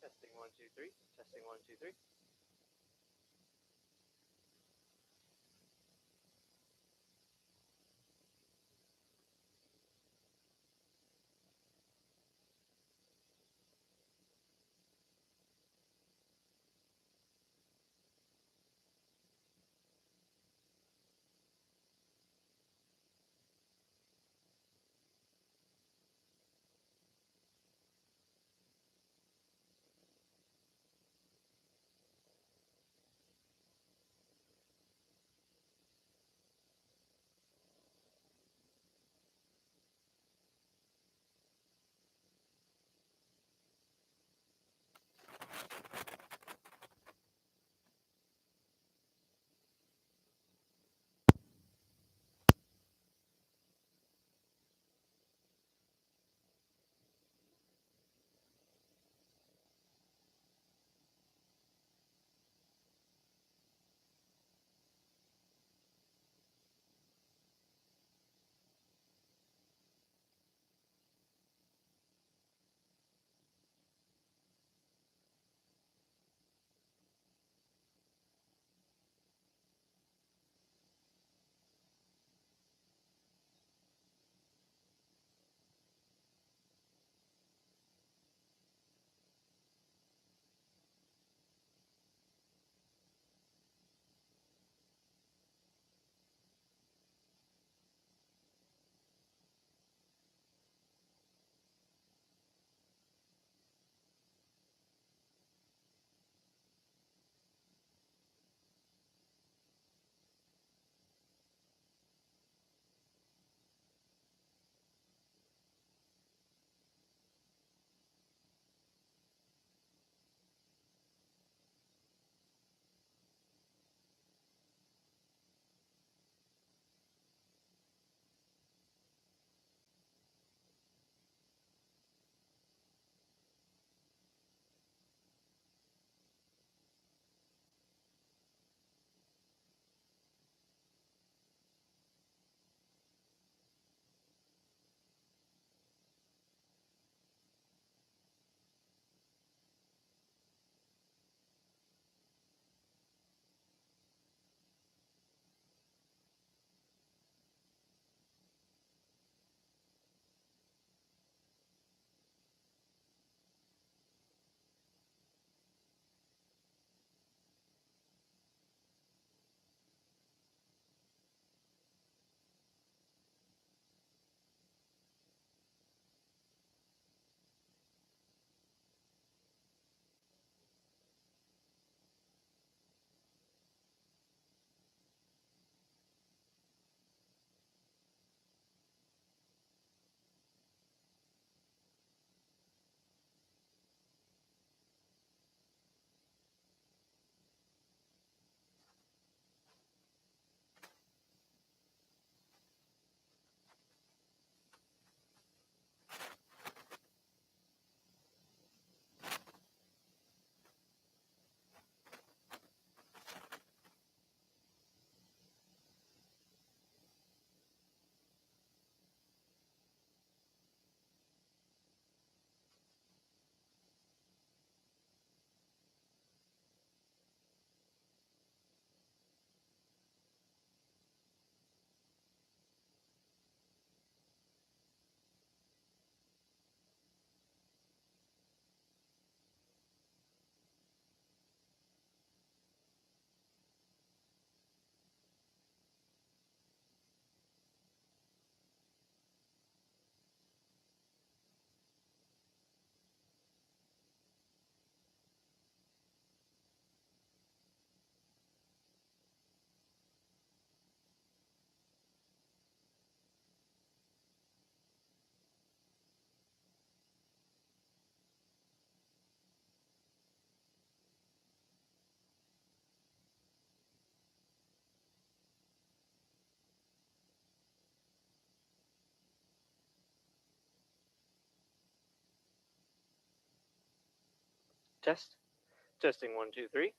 Testing 1 2 3. Testing 1 2 3. Test. Testing 1 2 3.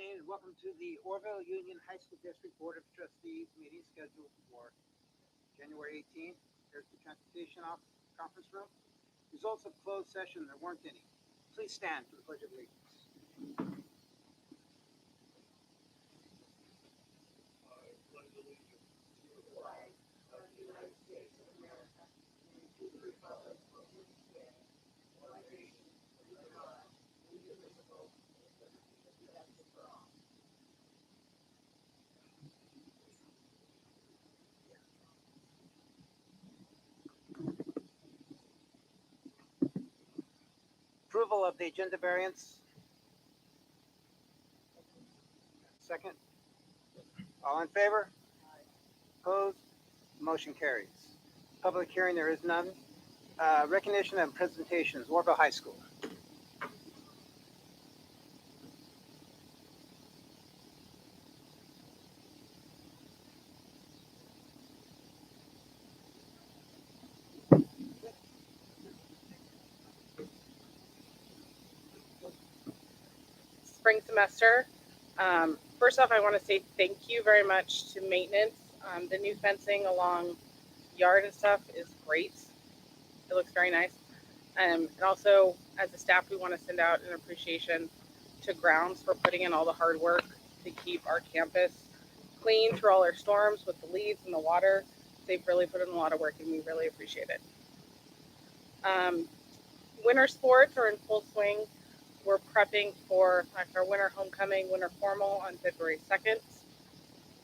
afternoon and welcome to the Orville Union High School District Board of Trustees meeting scheduled for January 18th. Here's the Transportation Conference Room. Results of closed session, there weren't any. Please stand for the Pledge of Allegiance. Approval of the agenda variance. Second. All in favor? Opposed? Motion carries. Public hearing, there is none. Recognition and presentations, Orville High School. Spring semester. First off, I want to say thank you very much to maintenance. The new fencing along yard and stuff is great. It looks very nice. And also, as a staff, we want to send out an appreciation to grounds for putting in all the hard work to keep our campus clean through all our storms with the leaves and the water. They've really put in a lot of work and we really appreciate it. Winter sports are in full swing. We're prepping for our winter homecoming, winter formal on February 2nd.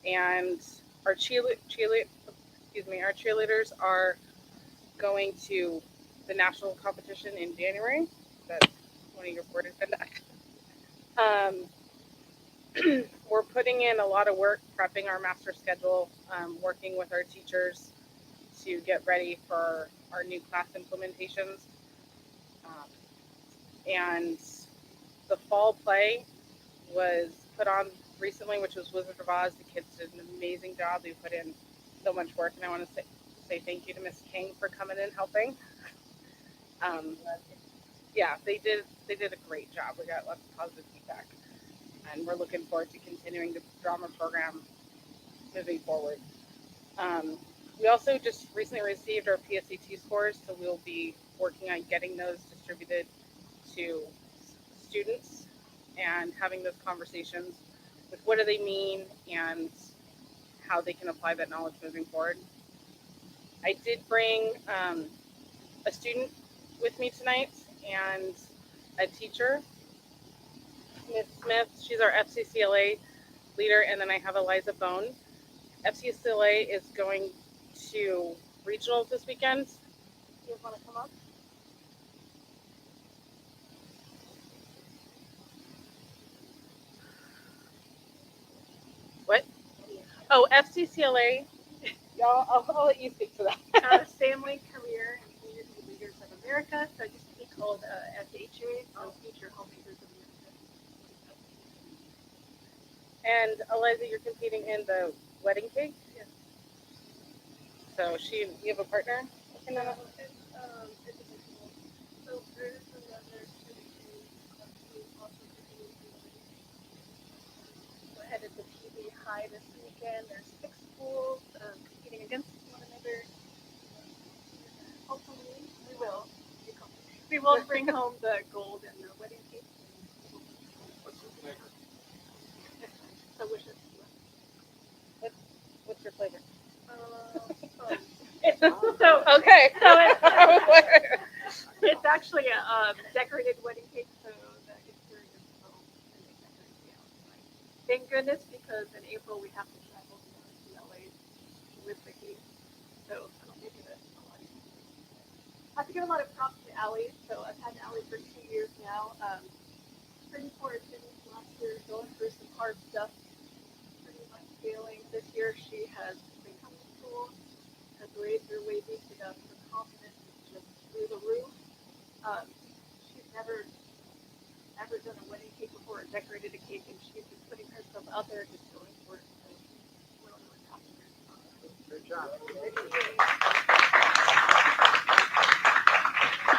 And our cheerleaders are going to the national competition in January. That's one of your board agenda. We're putting in a lot of work, prepping our master schedule, working with our teachers to get ready for our new class implementations. And the fall play was put on recently, which was Wizard of Oz. The kids did an amazing job. They put in so much work, and I want to say thank you to Miss King for coming in and helping. Yeah, they did a great job. We got lots of positive feedback, and we're looking forward to continuing the drama program moving forward. We also just recently received our PSAT scores, so we'll be working on getting those distributed to students and having those conversations with what do they mean and how they can apply that knowledge moving forward. I did bring a student with me tonight and a teacher, Ms. Smith. She's our FCCLA leader, and then I have Eliza Bone. FCCLA is going to regionals this weekend. You want to come up? What? Oh, FCCLA. Y'all, I'll let you speak to that. Family, Career, and Community Leaders of America. So it used to be called FHA, so Future Homemakers of America. And Eliza, you're competing in the wedding cake? Yes. So you have a partner? It's individual. So there's another student who's also we're headed to PV High this weekend. There's 6 schools competing against one another. Hopefully, we will. We will bring home the gold and the wedding cake. What's the flavor? So wish us luck. What's your flavor? So Okay. It's actually a decorated wedding cake, so the exterior is foam and they decorate the outside. Thank goodness, because in April we have to travel to LA with the cake, so it'll make it a lot easier. I have to give a lot of props to Allie. So I've had Allie for 2 years now. Pretty poor attendance last year, going through some hard stuff, pretty much failing. This year she has been coming to school, has raised her way boosted up. Her confidence is just through the roof. She's never done a wedding cake before or decorated a cake, and she's just putting herself out there, just going for it. So we're really proud of her. Good job.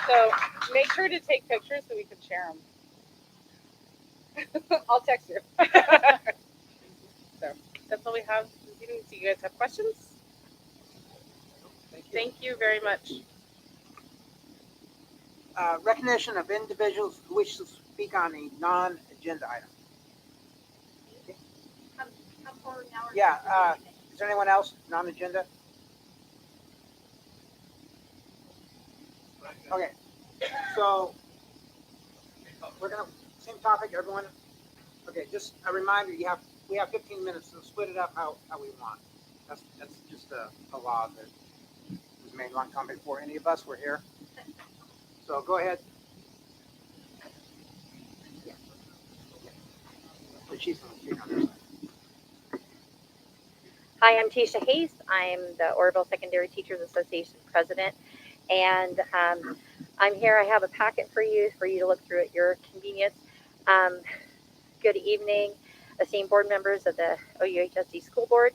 So make sure to take pictures so we can share them. I'll text you. So that's all we have this evening. Do you guys have questions? Thank you very much. Recognition of individuals who wish to speak on a non-agenda item. Come forward now. Yeah, is there anyone else non-agenda? Okay, so we're gonna, same topic, everyone. Okay, just a reminder, we have 15 minutes, so split it up how we want. That's just a law that was made a long time before any of us were here. So go ahead. The chief's gonna speak on this. Hi, I'm Tisha Hayes. I'm the Oroville Secondary Teachers Association president, and I'm here. I have a packet for you to look through at your convenience. Good evening, esteemed board members of the OUHSD School Board.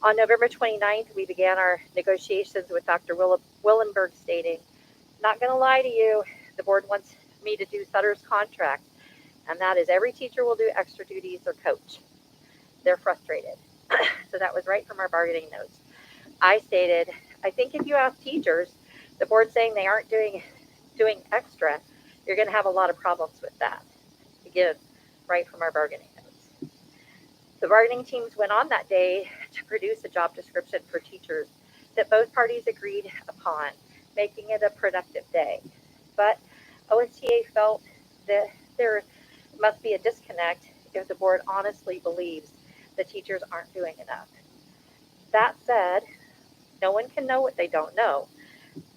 On November 29th, we began our negotiations with Dr. Willenberg stating, not going to lie to you, the board wants me to do Sutter's contract, and that is every teacher will do extra duties or coach. They're frustrated. So that was right from our bargaining notes. I stated, I think if you ask teachers, the board's saying they aren't doing extra, you're going to have a lot of problems with that. Again, right from our bargaining notes. The bargaining teams went on that day to produce a job description for teachers that both parties agreed upon, making it a productive day. But OSTA felt that there must be a disconnect if the board honestly believes the teachers aren't doing enough. That said, no one can know what they don't know.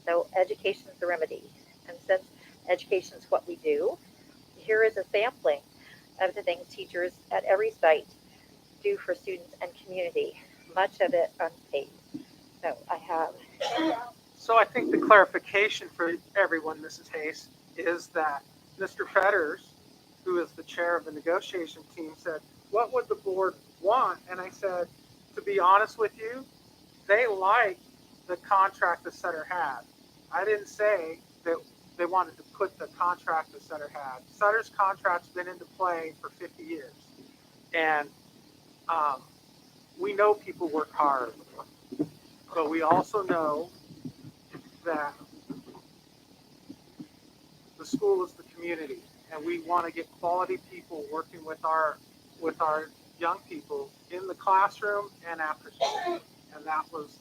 So education is the remedy. And since education is what we do, here is a sampling of the things teachers at every site do for students and community, much of it unpaid. So I have. So I think the clarification for everyone, Mrs. Hayes, is that Mr. Fetters, who is the chair of the negotiation team, said, what would the board want? And I said, to be honest with you, they like the contract the Sutter had. I didn't say that they wanted to put the contract the Sutter had. Sutter's contract's been into play for 50 years. And we know people work hard, but we also know that the school is the community, and we want to get quality people working with our young people in the classroom and after school. And that was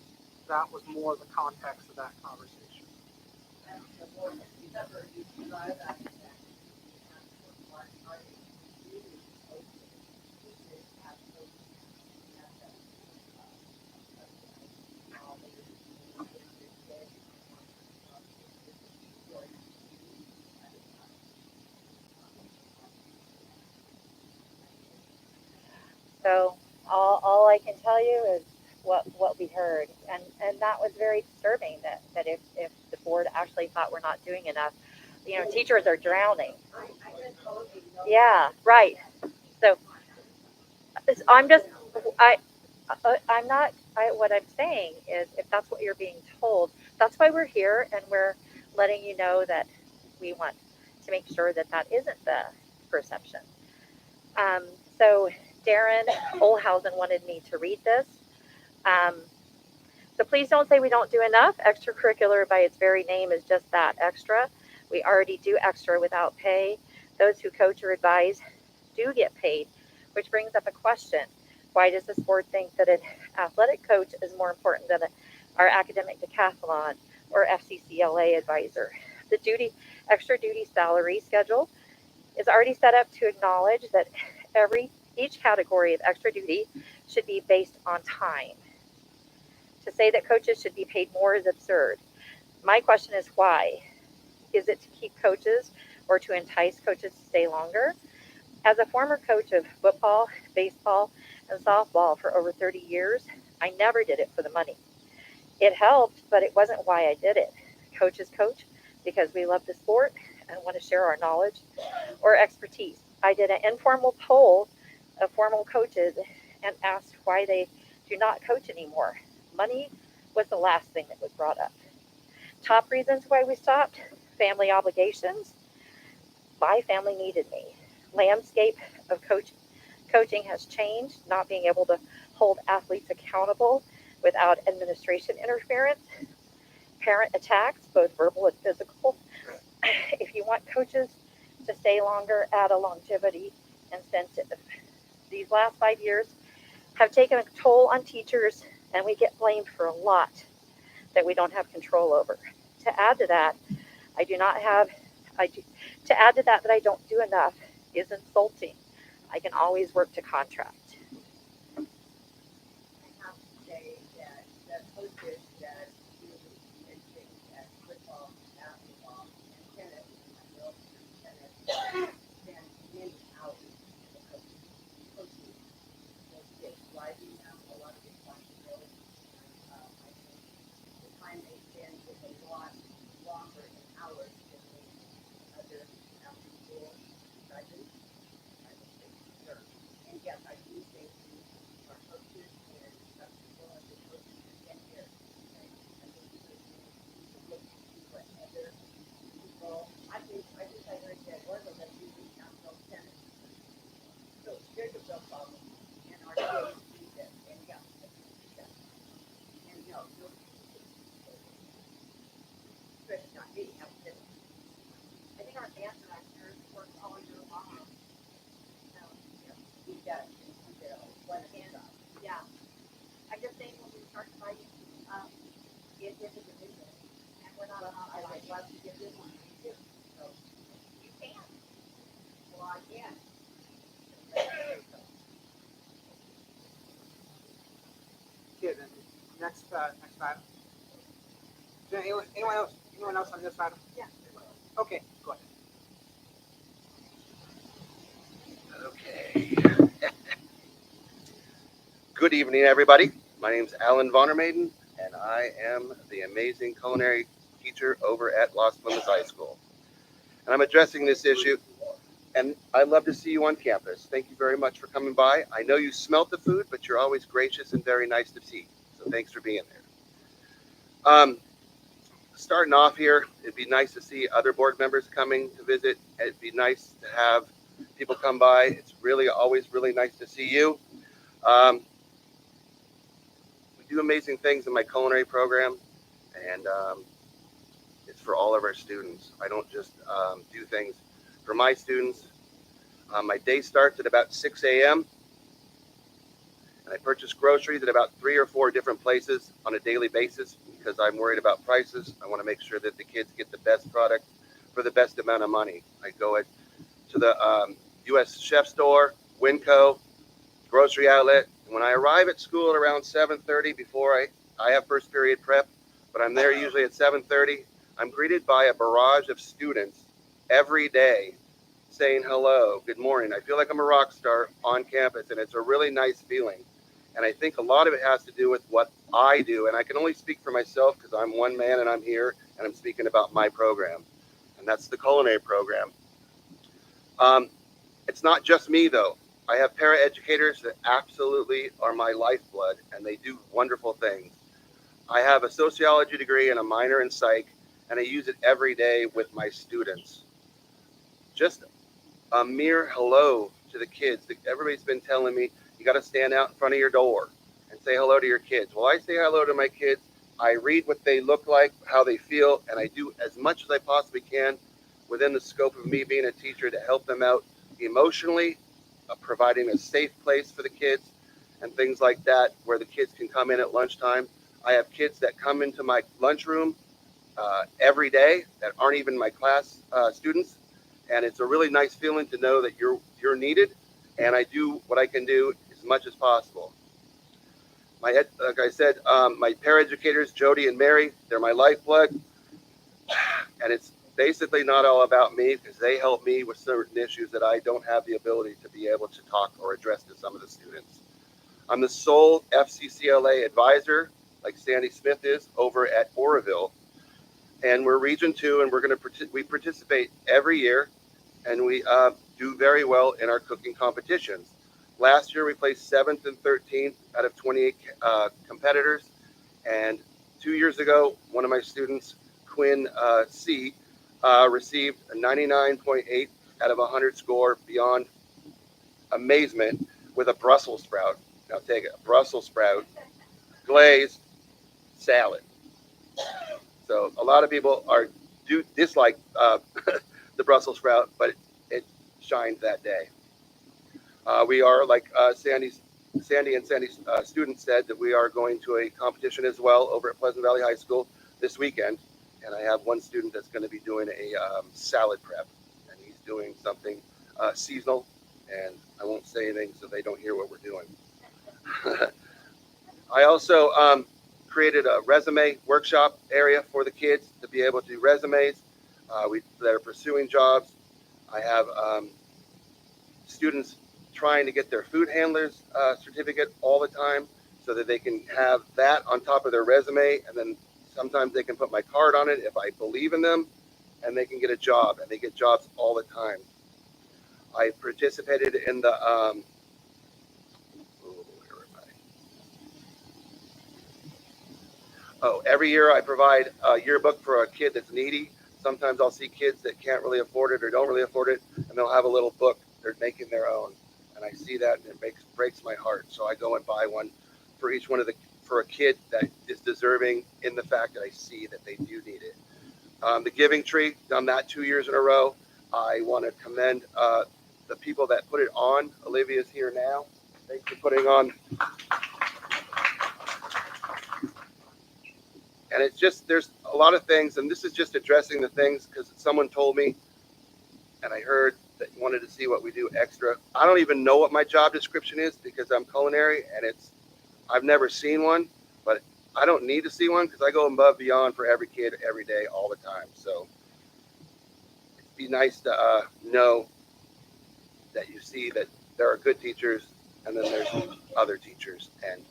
more the context of that conversation. So all I can tell you is what we heard, and that was very disturbing. That if the board actually thought we're not doing enough, teachers are drowning. Yeah, right. So I'm just I'm not. What I'm saying is, if that's what you're being told, that's why we're here, and we're letting you know that we want to make sure that that isn't the perception. So Darren Olhausen wanted me to read this. So please don't say we don't do enough. Extracurricular by its very name is just that, extra. We already do extra without pay. Those who coach or advise do get paid, which brings up a question. Why does this board think that an athletic coach is more important than our academic decathlon or FCCLA advisor? The extra duty salary schedule is already set up to acknowledge that each category of extra duty should be based on time. To say that coaches should be paid more is absurd. My question is why? Is it to keep coaches or to entice coaches to stay longer? As a former coach of football, baseball, and softball for over 30 years, I never did it for the money. It helped, but it wasn't why I did it. Coaches coach because we love the sport and want to share our knowledge or expertise. I did an informal poll of former coaches and asked why they do not coach anymore. Money was the last thing that was brought up. Top reasons why we stopped: family obligations. My family needed me. landscape of coaching has changed, not being able to hold athletes accountable without administration interference, parent attacks, both verbal and physical. If you want coaches to stay longer, add a longevity incentive. These last 5 years have taken a toll on teachers, and we get blamed for a lot that we don't have control over. To add to that, I do not have, I do, to add to that I don't do enough is insulting. I can always work to contract. Have to say that the coaches that do mention at football, basketball, and tennis, I know tennis, spend many hours coaching those kids, driving them a lot of responsibility. And I think the time they spend is a lot longer in hours than the other after school driving. I would say sure. And yes, I do think our coaches and some people have been coaching for 10 years. Okay? I think we should look to see what other people, I think I heard that Oregon that we do national tennis. So there's a real problem. And our kids do this. And yeah, I think that. And you know, especially not me, have tennis. I think our dance director works all year long. So, He does. You know, one hand up. yeah. I just think when we start fighting, it is a division, and we're not Well, allowed I to would love to get this one too. So, You can. well, I can. Okay, then, next item. Is there anyone else on this item? Yeah. Okay, go ahead. Okay. Good evening, everybody. My name's Alan Vonnermaiden, and I am the amazing culinary teacher over at Los Plumas High School. And I'm addressing this issue, and I'd love to see you on campus. Thank you very much for coming by. I know you smelt the food, but you're always gracious and very nice to see. So thanks for being there. Starting off here, it'd be nice to see other board members coming to visit. It'd be nice to have people come by. It's really always really nice to see you. We do amazing things in my culinary program, and it's for all of our students. I don't just do things for my students. My day starts at about 6 a.m. and I purchase groceries at about 3 or 4 different places on a daily basis because I'm worried about prices. I want to make sure that the kids get the best product for the best amount of money. I go to the U.S. Chef Store, Winco, grocery outlet. And when I arrive at school at around 7:30, before I have first period prep, but I'm there usually at 7:30, I'm greeted by a barrage of students every day saying hello, good morning. I feel like I'm a rock star on campus, and it's a really nice feeling. And I think a lot of it has to do with what I do. And I can only speak for myself because I'm one man and I'm here and I'm speaking about my program. And that's the culinary program. It's not just me, though. I have paraeducators that absolutely are my lifeblood, and they do wonderful things. I have a sociology degree and a minor in psych, and I use it every day with my students. Just a mere hello to the kids. Everybody's been telling me, you got to stand out in front of your door and say hello to your kids. Well, I say hello to my kids. I read what they look like, how they feel, and I do as much as I possibly can within the scope of me being a teacher to help them out emotionally, providing a safe place for the kids and things like that where the kids can come in at lunchtime. I have kids that come into my lunchroom every day that aren't even my class students, and it's a really nice feeling to know that you're needed, and I do what I can do as much as possible. Like I said, my paraeducators, Jody and Mary, they're my lifeblood, and it's basically not all about me because they help me with certain issues that I don't have the ability to be able to talk or address to some of the students. I'm the sole FCCLA advisor, like Sandy Smith is, over at Oroville, and we're Region 2, and we participate every year, and we do very well in our cooking competitions. Last year, we placed 7th and 13th out of 28 competitors, and 2 years ago, one of my students, Quinn C., received a 99.8 out of 100 score beyond amazement with a Brussels sprout. Now take it, a Brussels sprout glazed salad. So a lot of people do dislike the Brussels sprout, but it shined that day. We are, like Sandy and Sandy's student said, that we are going to a competition as well over at Pleasant Valley High School this weekend. And I have one student that's going to be doing a salad prep, and he's doing something seasonal. And I won't say anything so they don't hear what we're doing. I also created a resume workshop area for the kids to be able to do resumes that are pursuing jobs. I have students trying to get their food handlers certificate all the time so that they can have that on top of their resume, and then sometimes they can put my card on it if I believe in them, and they can get a job, and they get jobs all the time. I participated in the every year I provide a yearbook for a kid that's needy. Sometimes I'll see kids that can't really afford it or don't really afford it, and they'll have a little book they're making their own. And I see that, and it breaks my heart. So I go and buy one for each one of for a kid that is deserving in the fact that I see that they do need it. The Giving Tree, done that 2 years in a row. I want to commend the people that put it on. Olivia's here now. Thanks for putting on. And it's just, there's a lot of things, and this is just addressing the things because someone told me, and I heard that you wanted to see what we do extra. I don't even know what my job description is because I'm culinary, and I've never seen one, but I don't need to see one because I go above and beyond for every kid every day, all the time. So it'd be nice to know that you see that there are good teachers, and then there's other teachers, and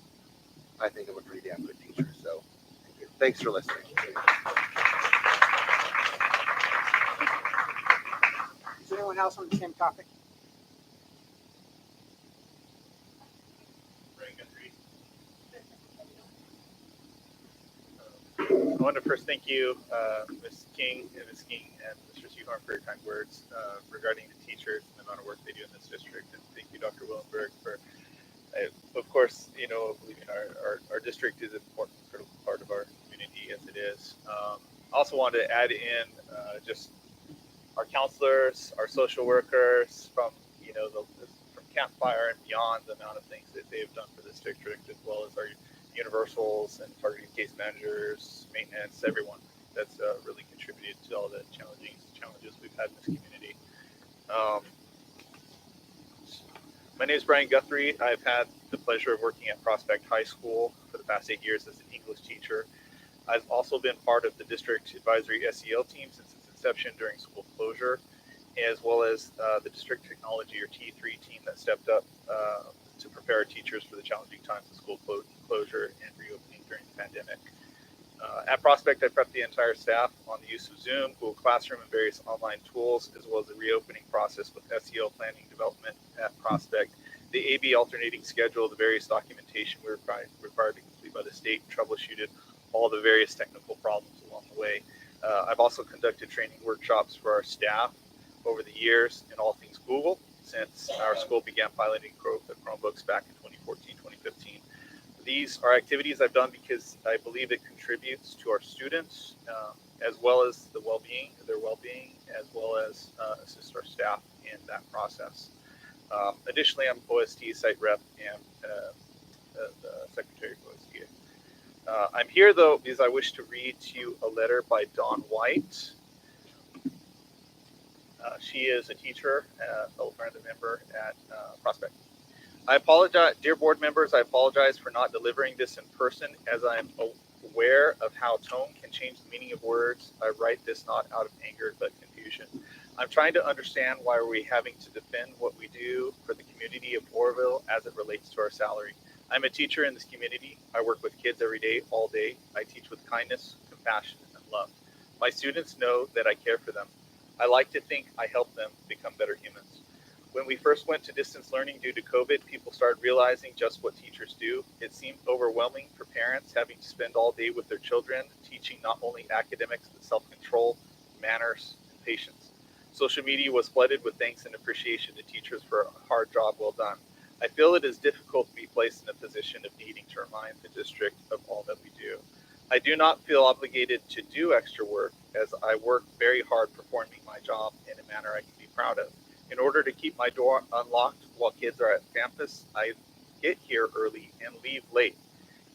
I think I'm a pretty damn good teacher. So thanks for listening. Is anyone else on the same topic? I want to first thank you, Ms. King and Mr. Seahorn for your kind words regarding the teachers and the amount of work they do in this district. And thank you, Dr. Willenberg, for, of course, believing our district is an important, critical part of our community as it is. I also wanted to add in just our counselors, our social workers from, from Campfire and beyond, the amount of things that they've done for this district, as well as our universals and targeted case managers, maintenance, everyone that's really contributed to all the challenges we've had in this community. My name is Brian Guthrie. I've had the pleasure of working at Prospect High School for the past 8 years as an English teacher. I've also been part of the district advisory SEL team since its inception during school closure, as well as the district technology or T3 team that stepped up to prepare our teachers for the challenging times of school closure and reopening during the pandemic. At Prospect, I prepped the entire staff on the use of Zoom, Google Classroom, and various online tools, as well as the reopening process with SEL planning development at Prospect, the AB alternating schedule, the various documentation we were required to complete by the state, troubleshooted all the various technical problems along the way. I've also conducted training workshops for our staff over the years in all things Google since our school began piloting Chromebooks back in 2014, 2015. These are activities I've done because I believe it contributes to our students as well as their well-being, as well as assist our staff in that process. Additionally, I'm OSD site rep and the secretary of OSD. I'm here though because I wish to read to you a letter by Dawn White. She is a teacher, a fellow friend and member at Prospect. I apologize, dear board members, I apologize for not delivering this in person as I am aware of how tone can change the meaning of words. I write this not out of anger, but confusion. I'm trying to understand why are we having to defend what we do for the community of Oroville as it relates to our salary. I'm a teacher in this community. I work with kids every day, all day. I teach with kindness, compassion, and love. My students know that I care for them. I like to think I help them become better humans. When we first went to distance learning due to COVID, people started realizing just what teachers do. It seemed overwhelming for parents having to spend all day with their children, teaching not only academics, but self-control, manners, and patience. Social media was flooded with thanks and appreciation to teachers for a hard job well done. I feel it is difficult to be placed in a position of needing to remind the district of all that we do. I do not feel obligated to do extra work as I work very hard performing my job in a manner I can be proud of. In order to keep my door unlocked while kids are at campus, I get here early and leave late.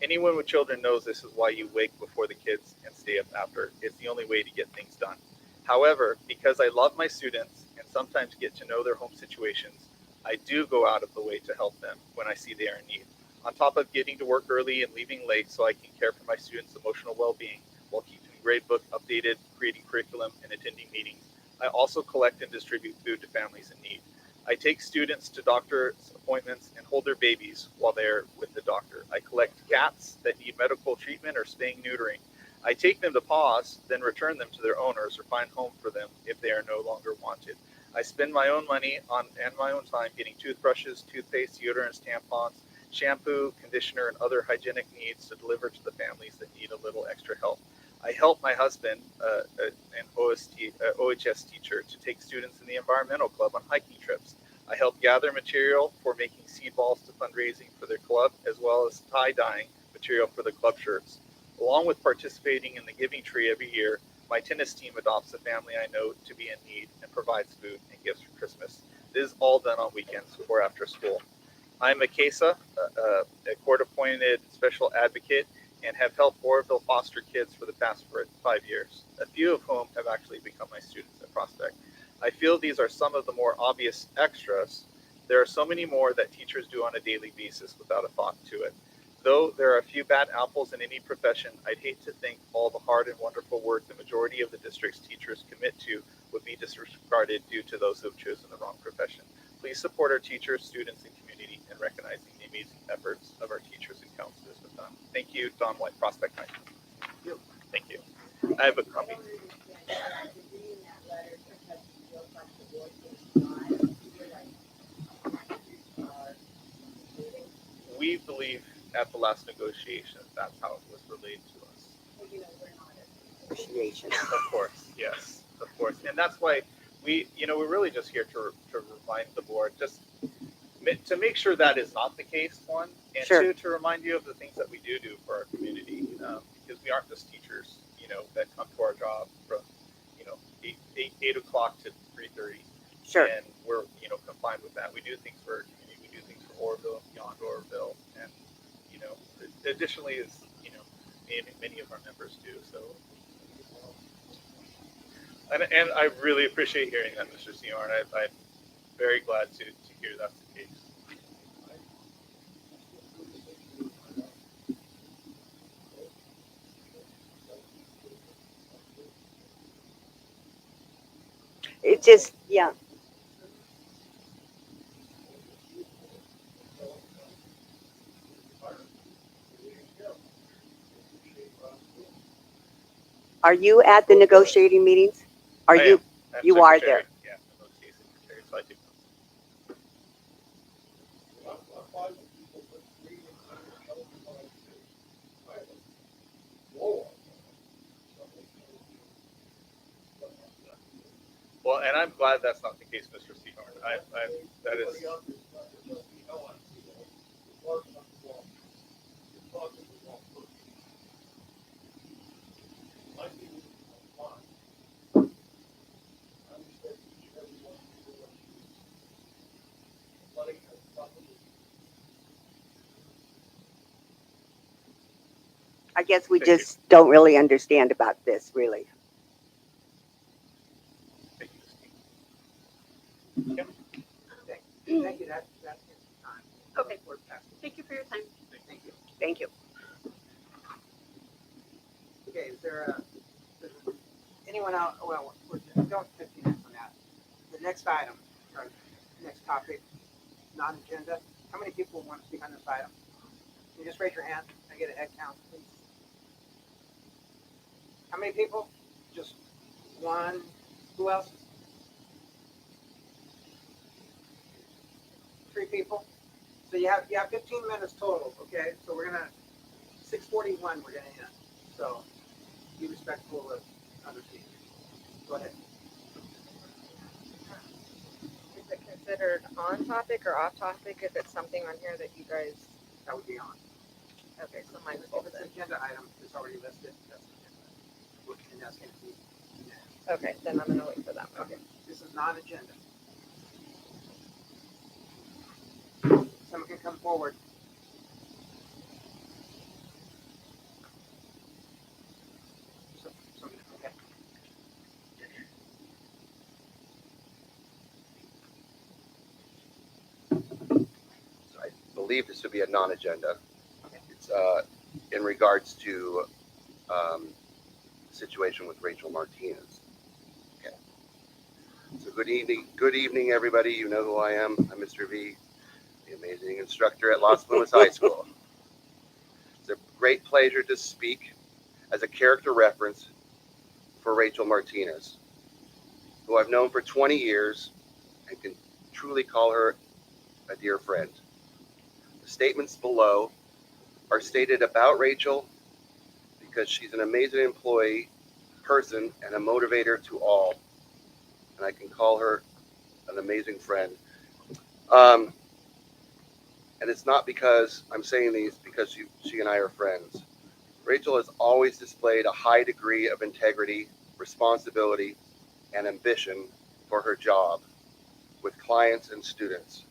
Anyone with children knows this is why you wake before the kids and stay up after. It's the only way to get things done. However, because I love my students and sometimes get to know their home situations, I do go out of the way to help them when I see they are in need. On top of getting to work early and leaving late so I can care for my students' emotional well-being while keeping gradebook updated, creating curriculum, and attending meetings, I also collect and distribute food to families in need. I take students to doctor's appointments and hold their babies while they're with the doctor. I collect cats that need medical treatment or spaying neutering. I take them to paws, then return them to their owners or find home for them if they are no longer wanted. I spend my own money on and my own time getting toothbrushes, toothpaste, deodorants, tampons, shampoo, conditioner, and other hygienic needs to deliver to the families that need a little extra help. I help my husband, an OHS teacher, to take students in the environmental club on hiking trips. I help gather material for making seed balls to fundraising for their club, as well as tie-dyeing material for the club shirts. Along with participating in the Giving Tree every year, my tennis team adopts a family I know to be in need and provides food and gifts for Christmas. This is all done on weekends or after school. I'm a CASA, a court-appointed special advocate, and have helped Oroville foster kids for the past 5 years, a few of whom have actually become my students at Prospect. I feel these are some of the more obvious extras. There are so many more that teachers do on a daily basis without a thought to it. Though there are a few bad apples in any profession, I'd hate to think all the hard and wonderful work the majority of the district's teachers commit to would be disregarded due to those who have chosen the wrong profession. Please support our teachers, students, and community in recognizing the amazing efforts of our teachers and counselors have done. Thank you, Don White, Prospect High School. Thank you. I have a copy. We believe at the last negotiation that's how it was relayed to us. Negotiation. Of course, yes, of course. And that's why we're really just here to remind the board, just to make sure that is not the case, one, and Sure. two, to remind you of the things that we do for our community, because we aren't just teachers, that come to our job from, 8 o'clock to 3:30. Sure. And we're, confined with that. We do things for our community. We do things for Oroville, beyond Oroville. And, additionally is, many of our members do. So, and I really appreciate hearing that, Mr. Seymour. And I'm very glad to hear that's the case. It just, yeah. Are you at the negotiating meetings? Are you? I'm You are secretary. there. Yeah, I'm OCA secretary, so I do. Well, and I'm glad that's not the case, Mr. Seymour. That is. I guess we Thank you. just don't really understand about this, really. Thank you, Mr. Thank you, that's the time. Okay, thank you for your time. Thank you. Thank you. Okay, is there anyone else, well, we're going 15 minutes on that. The next item, or next topic, non-agenda, how many people want to speak on this item? Can you just raise your hand? Can I get a head count, please? How many people? Just one. Who else? 3 people. So you have 15 minutes total, okay? So we're gonna 6:41. We're gonna end. So be respectful of other speakers. Go ahead. considered on topic or off topic if it's something on here that you guys, That would be on. okay, so mine was If it's an listed. agenda item, it's already listed, that's an agenda. And that's gonna be next. Okay, then I'm gonna wait for that one. Okay, this is non-agenda. Someone can come forward. Okay. So I believe this would be a non-agenda. Okay. It's in regards to situation with Rachel Martinez. Okay. So good evening, everybody. You know who I am. I'm Mr. V, the amazing instructor at Las Plumas High School. It's a great pleasure to speak as a character reference for Rachel Martinez, who I've known for 20 years and can truly call her a dear friend. The statements below are stated about Rachel because she's an amazing employee, person, and a motivator to all. And I can call her an amazing friend. And it's not because I'm saying these because she and I are friends. Rachel has always displayed a high degree of integrity, responsibility, and ambition for her job with clients and students.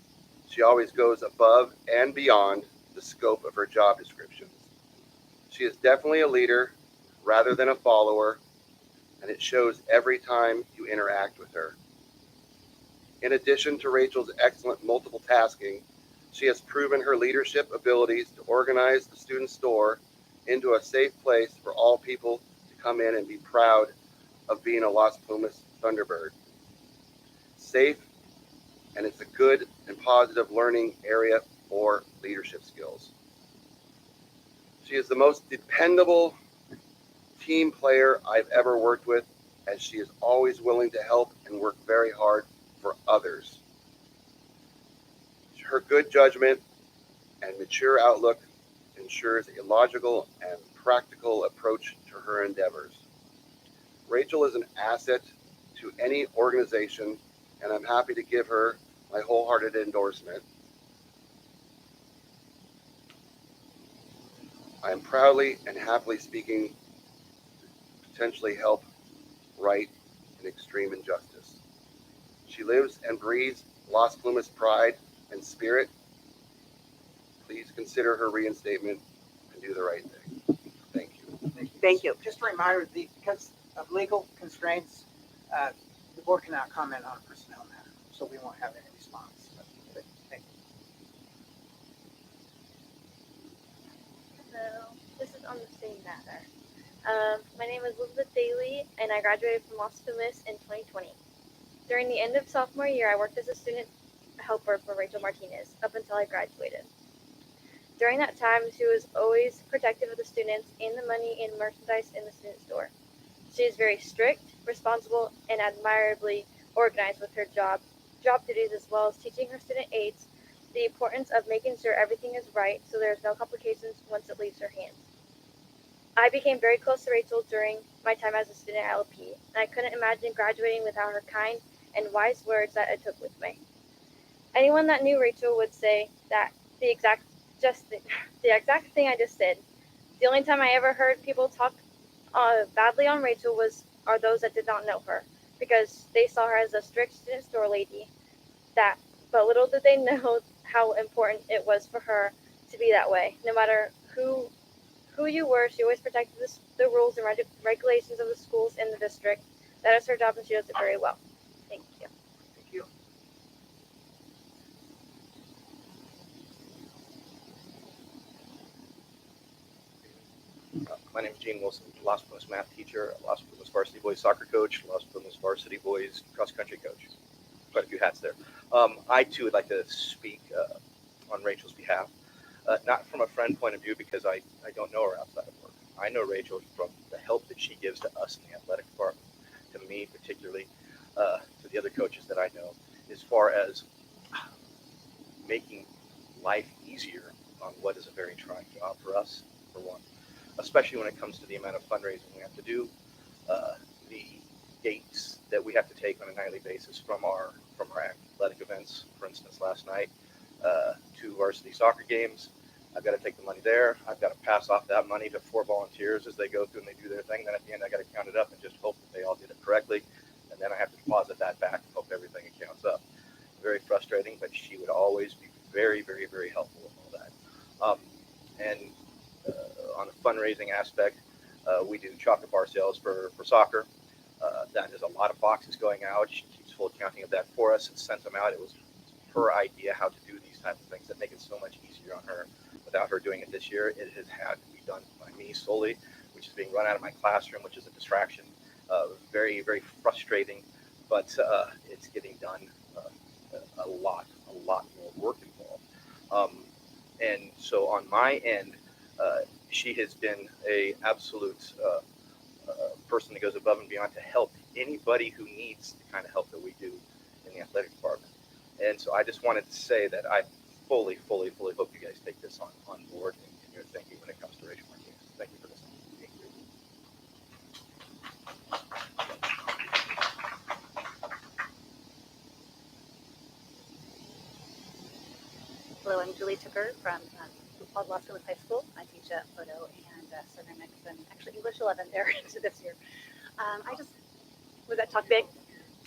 She always goes above and beyond the scope of her job descriptions. She is definitely a leader rather than a follower, and it shows every time you interact with her. In addition to Rachel's excellent multiple tasking, she has proven her leadership abilities to organize the student store into a safe place for all people to come in and be proud of being a Las Plumas Thunderbird. Safe, and it's a good and positive learning area for leadership skills. She is the most dependable team player I've ever worked with, as she is always willing to help and work very hard for others. Her good judgment and mature outlook ensures a logical and practical approach to her endeavors. Rachel is an asset to any organization, and I'm happy to give her my wholehearted endorsement. I am proudly and happily speaking to potentially help right an extreme injustice. She lives and breathes Las Plumas pride and spirit. Please consider her reinstatement and do the right thing. Thank you. Thank you. Just a reminder, because of legal constraints, the board cannot comment on a personnel matter, so we won't have any response. But thank you. Hello, this is on the same matter. My name is Elizabeth Daly, and I graduated from Las Plumas in 2020. During the end of sophomore year, I worked as a student helper for Rachel Martinez up until I graduated. During that time, she was always protective of the students and the money and merchandise in the student store. She is very strict, responsible, and admirably organized with her job duties, as well as teaching her student aides the importance of making sure everything is right so there's no complications once it leaves her hands. I became very close to Rachel during my time as a student at LP, and I couldn't imagine graduating without her kind and wise words that I took with me. Anyone that knew Rachel would say that the exact thing I just did. The only time I ever heard people talk badly on Rachel are those that did not know her, because they saw her as a strict student store lady. But little did they know how important it was for her to be that way. No matter who you were, she always protected the rules and regulations of the schools in the district. That is her job, and she does it very well. Thank you. Thank you. My name is Gene Wilson, Las Plumas math teacher, Las Plumas varsity boys soccer coach, Las Plumas varsity boys cross country coach. Quite a few hats there. I too would like to speak on Rachel's behalf, not from a friend point of view because I don't know her outside of work. I know Rachel from the help that she gives to us in the athletic department, to me particularly, to the other coaches that I know, as far as making life easier on what is a very trying job for us, for one. Especially when it comes to the amount of fundraising we have to do, the gates that we have to take on a nightly basis from our athletic events. For instance, last night, 2 varsity soccer games. I've got to take the money there. I've got to pass off that money to 4 volunteers as they go through and they do their thing. Then at the end, I got to count it up and just hope that they all did it correctly. And then I have to deposit that back and hope everything counts up. Very frustrating, but she would always be very, very, very helpful with all that. And on the fundraising aspect, we do chocolate bar sales for soccer. That is a lot of boxes going out. She keeps full accounting of that for us and sent them out. It was her idea how to do these types of things that make it so much easier on her. Without her doing it this year, it has had to be done by me solely, which is being run out of my classroom, which is a distraction. Very, very frustrating, but it's getting done. A lot more work involved. And so on my end, she has been a absolute person that goes above and beyond to help anybody who needs the kind of help that we do in the athletic department. And so I just wanted to say that I fully hope you guys take this on board in your thinking when it comes to Rachel Martinez. Thank you for this. Thank you. Hello, I'm Julie Tucker from Los Feliz High School. I teach at photo and ceramics and actually English 11 there into this year. Was that talk big?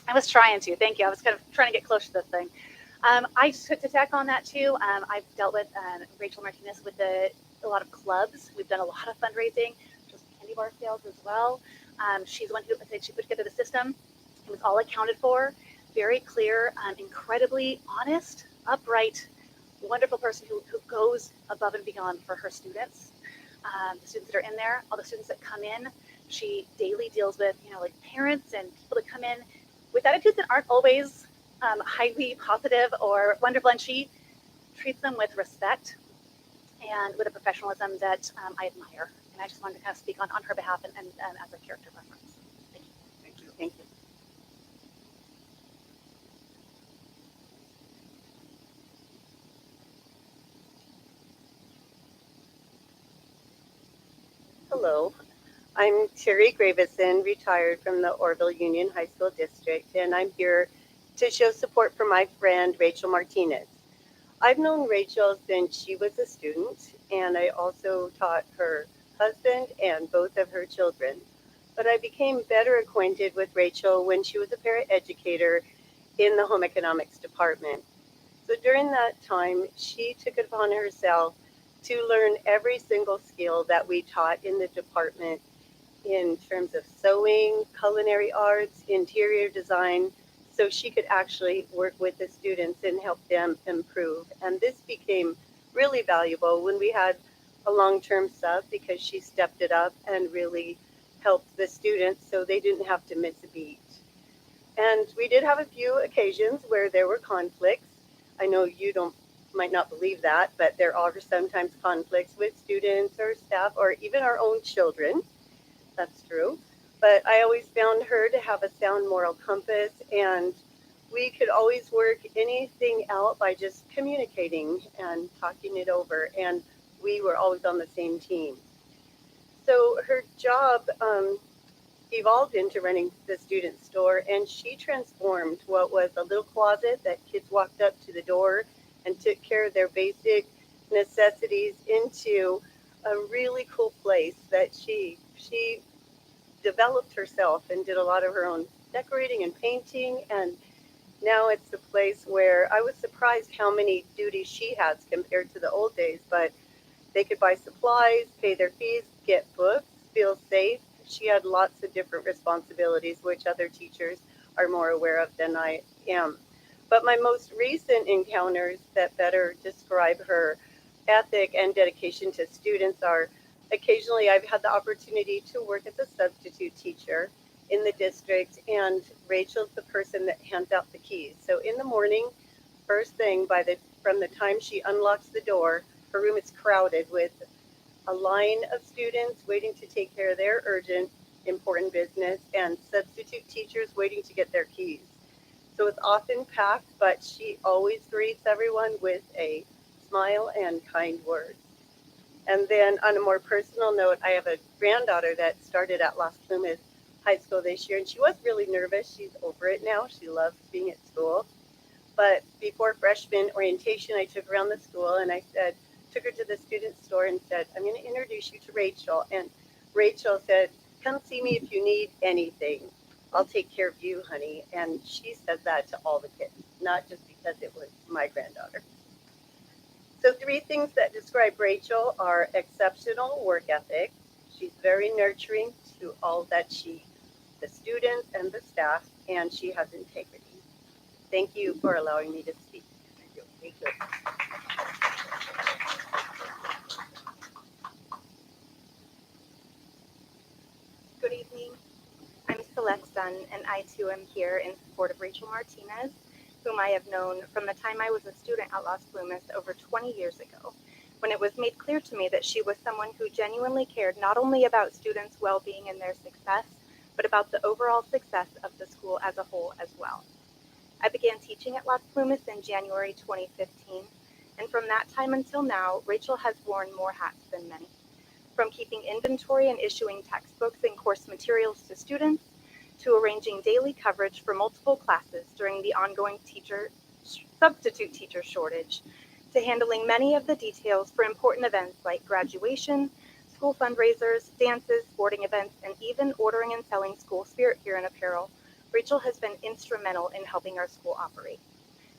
I was trying to, thank you. I was kind of trying to get close to this thing. I took to tack on that too. I've dealt with Rachel Martinez with a lot of clubs. We've done a lot of fundraising, just candy bar sales as well. She's one who she put together the system. It was all accounted for, very clear, incredibly honest, upright, wonderful person who goes above and beyond for her students. The students that are in there, all the students that come in, she daily deals with, like parents and people that come in with attitudes that aren't always highly positive or wonderful, and she treats them with respect and with a professionalism that I admire. And I just wanted to kind of speak on her behalf and as a character reference. Thank you. Thank you. Thank you. Hello, I'm Terry Gravison, retired from the Orville Union High School District, and I'm here to show support for my friend Rachel Martinez. I've known Rachel since she was a student, and I also taught her husband and both of her children. But I became better acquainted with Rachel when she was a paraeducator in the home economics department. So during that time, she took it upon herself to learn every single skill that we taught in the department in terms of sewing, culinary arts, interior design, so she could actually work with the students and help them improve. And this became really valuable when we had a long-term sub, because she stepped it up and really helped the students so they didn't have to miss a beat. And we did have a few occasions where there were conflicts. I know you might not believe that, but there are sometimes conflicts with students or staff or even our own children. That's true. But I always found her to have a sound moral compass, and we could always work anything out by just communicating and talking it over, and we were always on the same team. So her job evolved into running the student store, and she transformed what was a little closet that kids walked up to the door and took care of their basic necessities into a really cool place that she developed herself and did a lot of her own decorating and painting. And now it's a place where I was surprised how many duties she has compared to the old days, but they could buy supplies, pay their fees, get books, feel safe. She had lots of different responsibilities, which other teachers are more aware of than I am. But my most recent encounters that better describe her ethic and dedication to students are occasionally I've had the opportunity to work as a substitute teacher in the district, and Rachel's the person that hands out the keys. So in the morning, first thing, from the time she unlocks the door, her room is crowded with a line of students waiting to take care of their urgent, important business, and substitute teachers waiting to get their keys. So it's often packed, but she always greets everyone with a smile and kind words. And then on a more personal note, I have a granddaughter that started at Las Plumas high school this year, and she was really nervous. She's over it now. She loves being at school. But before freshman orientation, I took her around the school and took her to the student store and said, I'm going to introduce you to Rachel. And Rachel said, come see me if you need anything. I'll take care of you, honey. And she said that to all the kids, not just because it was my granddaughter. So 3 things that describe Rachel are exceptional work ethic. She's very nurturing to all that the students and the staff, and she has integrity. Thank you for allowing me to speak. Thank you. Thank you. Good evening. I'm Celeste Dunn, and I too am here in support of Rachel Martinez, whom I have known from the time I was a student at Las Plumas over 20 years ago, when it was made clear to me that she was someone who genuinely cared not only about students' well-being and their success, but about the overall success of the school as a whole as well. I began teaching at Las Plumas in January 2015, and from that time until now, Rachel has worn more hats than many. From keeping inventory and issuing textbooks and course materials to students, to arranging daily coverage for multiple classes during the ongoing substitute teacher shortage, to handling many of the details for important events like graduation, school fundraisers, dances, sporting events, and even ordering and selling school spirit gear and apparel, Rachel has been instrumental in helping our school operate.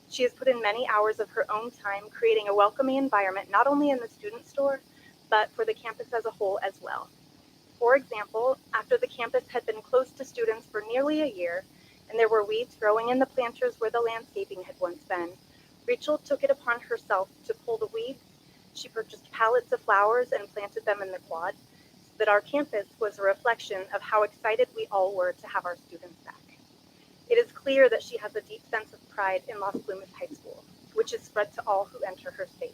She has put in many hours of her own time creating a welcoming environment not only in the student store, but for the campus as a whole as well. For example, after the campus had been closed to students for nearly a year, and there were weeds growing in the planters where the landscaping had once been, Rachel took it upon herself to pull the weeds. She purchased pallets of flowers and planted them in the quad, so that our campus was a reflection of how excited we all were to have our students back. It is clear that she has a deep sense of pride in Las Plumas High School, which is spread to all who enter her space.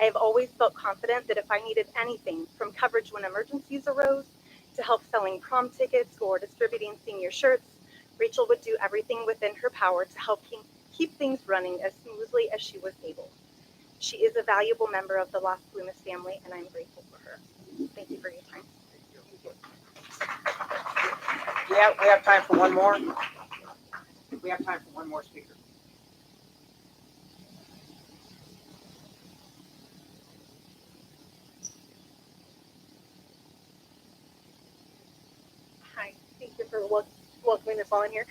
I have always felt confident that if I needed anything, from coverage when emergencies arose, to help selling prom tickets or distributing senior shirts, Rachel would do everything within her power to help keep things running as smoothly as she was able. She is a valuable member of the Las Plumas family, and I'm grateful for her. Thank you for your time. Yeah, we have time for one more. We have time for one more speaker. Hi, thank you for welcoming us all in here.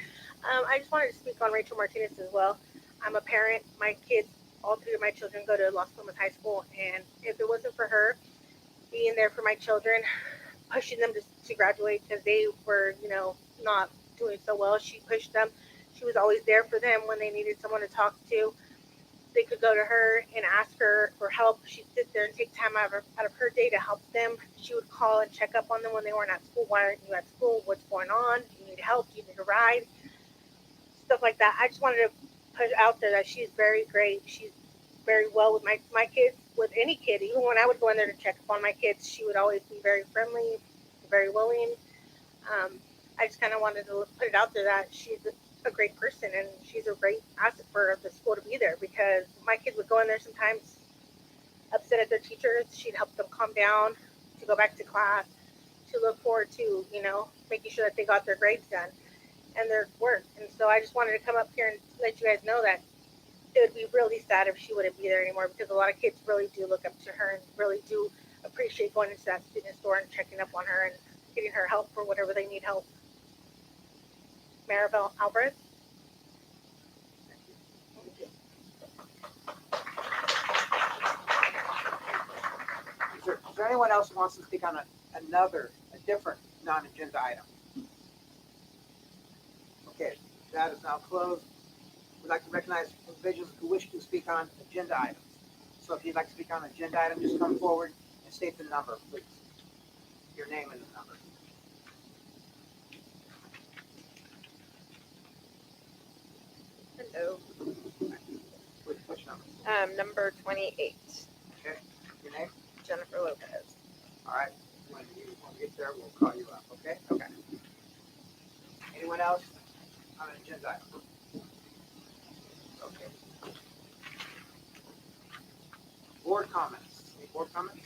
I just wanted to speak on Rachel Martinez as well. I'm a parent. My kids, all 3 of my children, go to Las Plumas High School, and if it wasn't for her being there for my children, pushing them to graduate because they were, not doing so well, she pushed them. She was always there for them when they needed someone to talk to. They could go to her and ask her for help. She'd sit there and take time out of her day to help them. She would call and check up on them when they weren't at school. Why aren't you at school? What's going on? Do you need help? Do you need a ride? Stuff like that. I just wanted to put out there that she's very great. She's very well with my kids, with any kid. Even when I would go in there to check up on my kids, she would always be very friendly, very willing. I just kind of wanted to put it out there that she's a great person and she's a great asset for the school to be there, because my kids would go in there sometimes upset at their teachers. She'd help them calm down, to go back to class, to look forward to, making sure that they got their grades done and their work. And so I just wanted to come up here and let you guys know that it would be really sad if she wouldn't be there anymore, because a lot of kids really do look up to her and really do appreciate going into that student store and checking up on her and getting her help for whatever they need help. Maribel Alvarez. Is there anyone else who wants to speak on a different non-agenda item? Okay, that is now closed. We'd like to recognize individuals who wish to speak on agenda items. So if you'd like to speak on an agenda item, just come forward and state the number, please. Your name and the number. Hello. Which number? Number 28. Okay, your name? Jennifer Lopez. All right, when you get there, we'll call you up, okay? Okay. Anyone else on an agenda item? Okay. Board comments. Any board comments?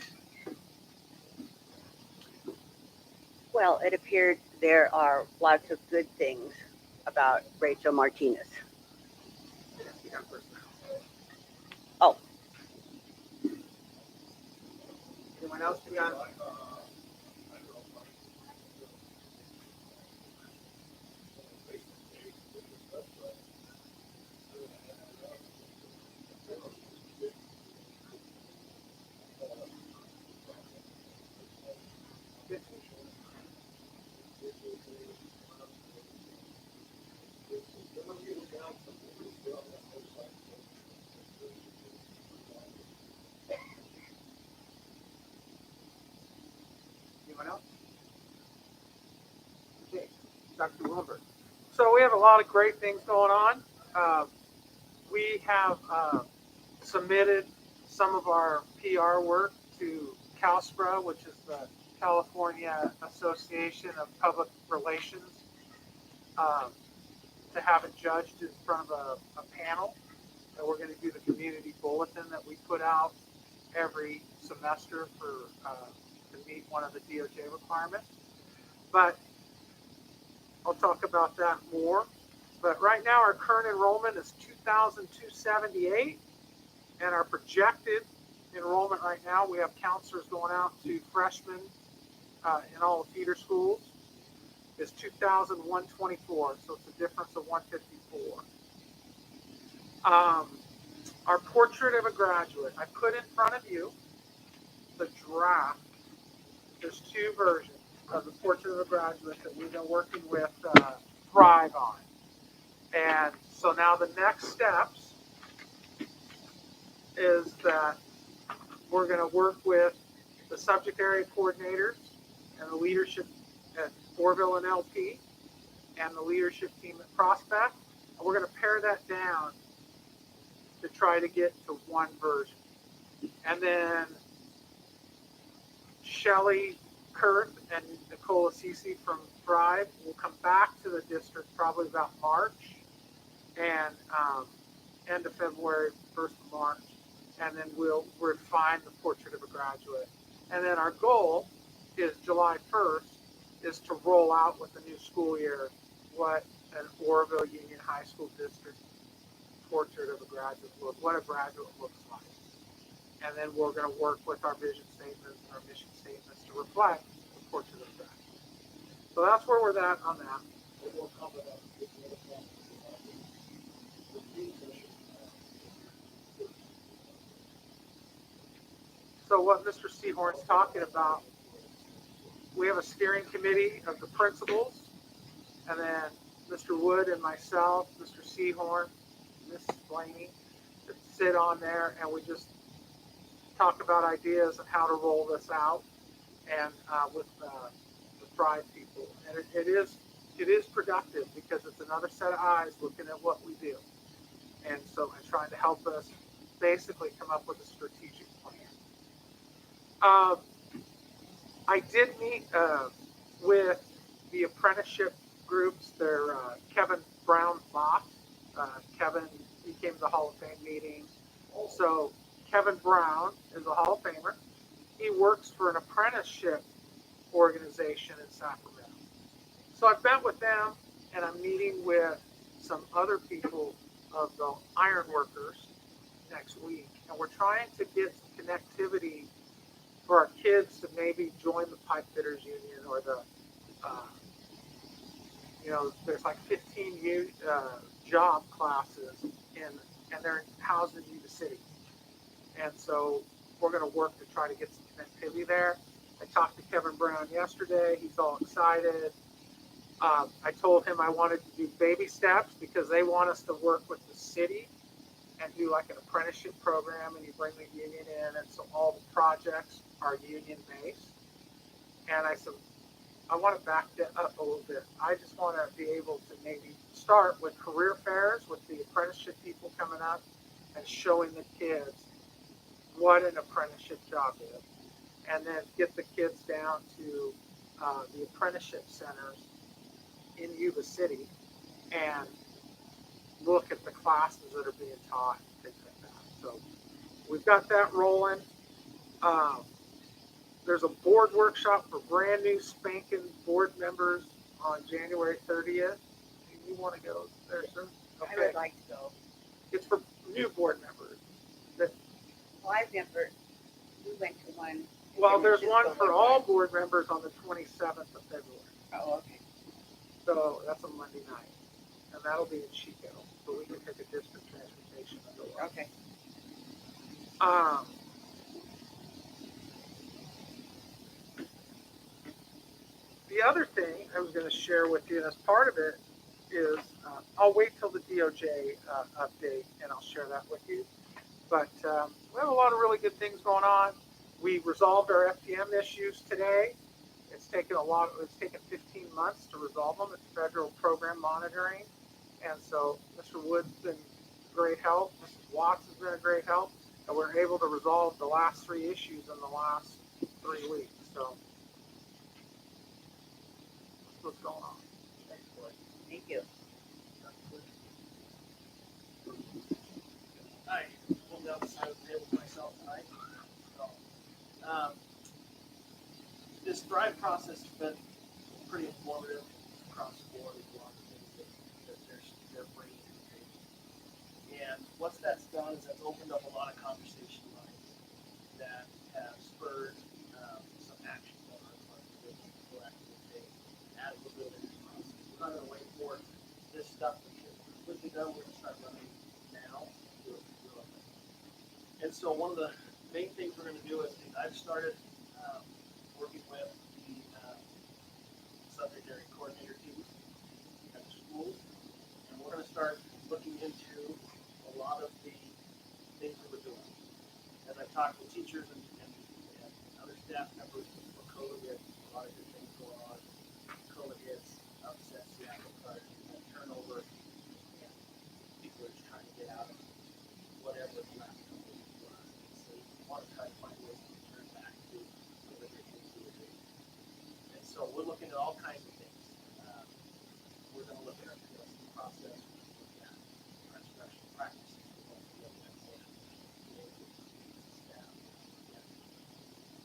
Well, it appeared there are lots of good things about Rachel Martinez. Oh, Anyone else beyond? Anyone else? Okay, Dr. Wilbur. So we have a lot of great things going on. We have submitted some of our PR work to CalSPRA, which is the California Association of Public Relations, to have it judged in front of a panel. And we're going to do the community bulletin that we put out every semester for to meet one of the DOJ requirements. But I'll talk about that more. But right now, our current enrollment is 2,278, and our projected enrollment right now, we have counselors going out to freshmen in all the feeder schools, is 2,124, so it's a difference of 154. Our portrait of a graduate, I put in front of you the draft. There's two versions of the portrait of a graduate that we've been working with Thrive on. And so now the next steps is that we're going to work with the subject area coordinators and the leadership at Orville and LP and the leadership team at Prospect. And we're going to pare that down to try to get to one version. And then Shelly Kurth and Nicole Assisi from Thrive will come back to the district probably about March and end of February, 1st of March. And then we'll refine the portrait of a graduate. And then our goal is July 1st is to roll out with the new school year what an Orville Union High School District portrait of a graduate what a graduate looks like. And then we're going to work with our vision statements and our mission statements to reflect the portrait of a graduate. So that's where we're at on that. So what Mr. Seahorn's talking about, we have a steering committee of the principals, and then Mr. Wood and myself, Mr. Seahorn, Mrs. Blaney, that sit on there, and we just talk about ideas and how to roll this out, and with the Thrive people. And it is productive because it's another set of eyes looking at what we do, and trying to help us basically come up with a strategic plan. I did meet with the apprenticeship groups. They're Kevin Brown's boss. Kevin, he came to the Hall of Fame meeting. So Kevin Brown is a Hall of Famer. He works for an apprenticeship organization in Sacramento. So I've met with them, and I'm meeting with some other people of the iron workers next week. And we're trying to get some connectivity for our kids to maybe join the pipe fitters union or the, there's like 15 job classes and they're housed in Yuba City. And so we're going to work to try to get some connectivity there. I talked to Kevin Brown yesterday. He's all excited. I told him I wanted to do baby steps because they want us to work with the city and do like an apprenticeship program, and you bring the union in, and so all the projects are union based. And I said, I want to back that up a little bit. I just want to be able to maybe start with career fairs with the apprenticeship people coming up and showing the kids what an apprenticeship job is, and then get the kids down to the apprenticeship centers in Yuba City and look at the classes that are being taught, things like that. So we've got that rolling. There's a board workshop for brand new spanking board members on January 30th. You want to go there, sir? I Okay. would like to go. It's for new board members. That, Well, I've never, we went to one. well, in there's Francisco one for one all time. board members on the 27th of February. Oh, okay. So that's a Monday night. And that'll be in Chico. So we can take a district transportation and go up. Okay. The other thing I was going to share with you, and as part of it, is I'll wait till the DOJ update and I'll share that with you. But we have a lot of really good things going on. We resolved our FTM issues today. It's taken 15 months to resolve them. It's federal program monitoring. And so Mr. Wood's been great help. Mrs. Watts has been a great help. And we're able to resolve the last 3 issues in the last 3 weeks. So that's what's going on. Thank you. Hi, I'm down the side of the table myself tonight. So, this Thrive process has been pretty informative across the board. There's a lot of things that they're bringing to the table. And what that's done is that's opened up a lot of conversation lines that have spurred some action on our part to proactively take as we're building this process. We're not going to wait for this stuff to get completely done. We're going to start running now. And so one of the main things we're going to do is I've started working with the subject area coordinator teams at the schools, and we're going to start looking into a lot of the things that we're doing. As I talk to teachers and other staff members for COVID, we have a lot of good things going on. COVID hits, upsets the apple cart, turnover, and people are just trying to get out of whatever the last couple of years was. So we want to try to find ways to return back to what they can do. And so we're looking at all kinds of things. We're going to look at our PLC process, we're going to look at our instructional practices, we're going to look at staff.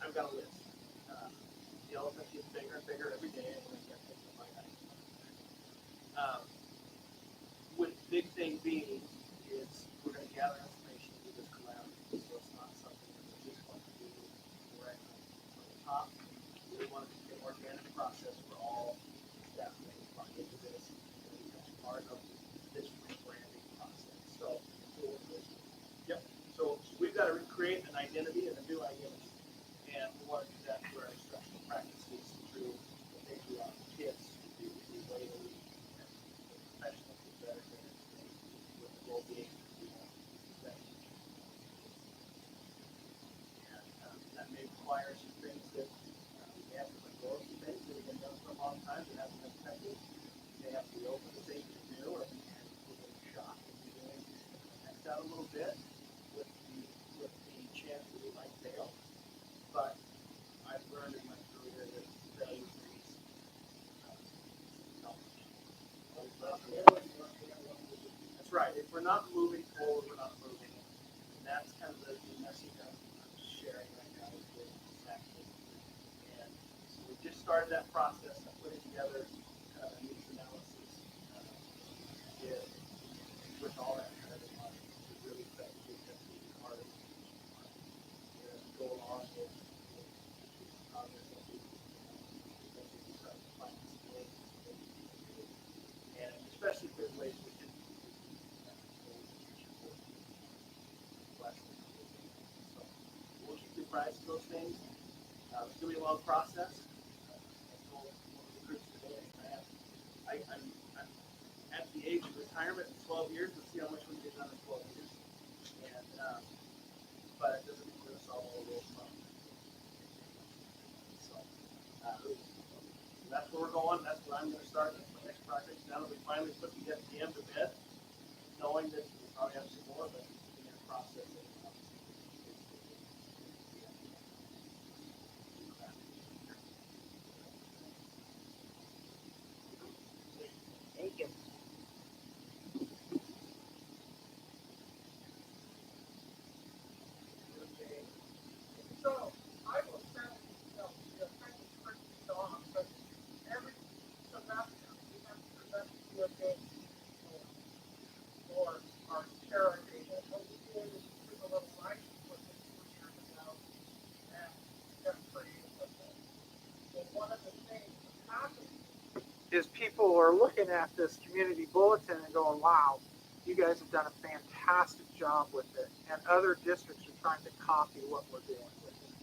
I've got a list. The elephant gets bigger and bigger every day, and we're going to take them by night. With the big thing being is we're going to gather information through this collaborative, so it's not something that we just want to do right on the top. We really want to get an organic process for all staff members brought into this and become part of this rebranding process. So, yep. So we've got to create an identity and a new identity, and we want to do that through our instructional practices, through what they do on kids, the way that we professionals do better with the well-being. That may require some things that we have to let go of, some things that have been done for a long time that haven't been effective. They have to be open to things to do, or we can give them a shot at doing X out a little bit with the chance that we might fail. But I've learned in my career that failure breeds knowledge. That's right. If we're not moving forward, we're not moving. And that's kind of the message I'm sharing right now with staff. And so we just started that process of putting together kind of a needs analysis with all that kind of in mind to really effectively get the part of go along with progress that we start to find some ways to do. And especially if there's ways we can so we'll keep you apprised of those things. It's going to be a long process. I told one of the groups today, I'm at the age of retirement in 12 years. Let's see how much we can get done in 12 years. And but it doesn't mean we're going to solve all of those problems. So that's where we're going. That's what I'm going to start. That's my next project. Now that we finally put the FDM to bed, knowing that we probably have some more, but in the process of Thank you. So I will send is people are looking at this community bulletin and going, wow, you guys have done a fantastic job with it. And other districts are trying to copy what we're doing with it.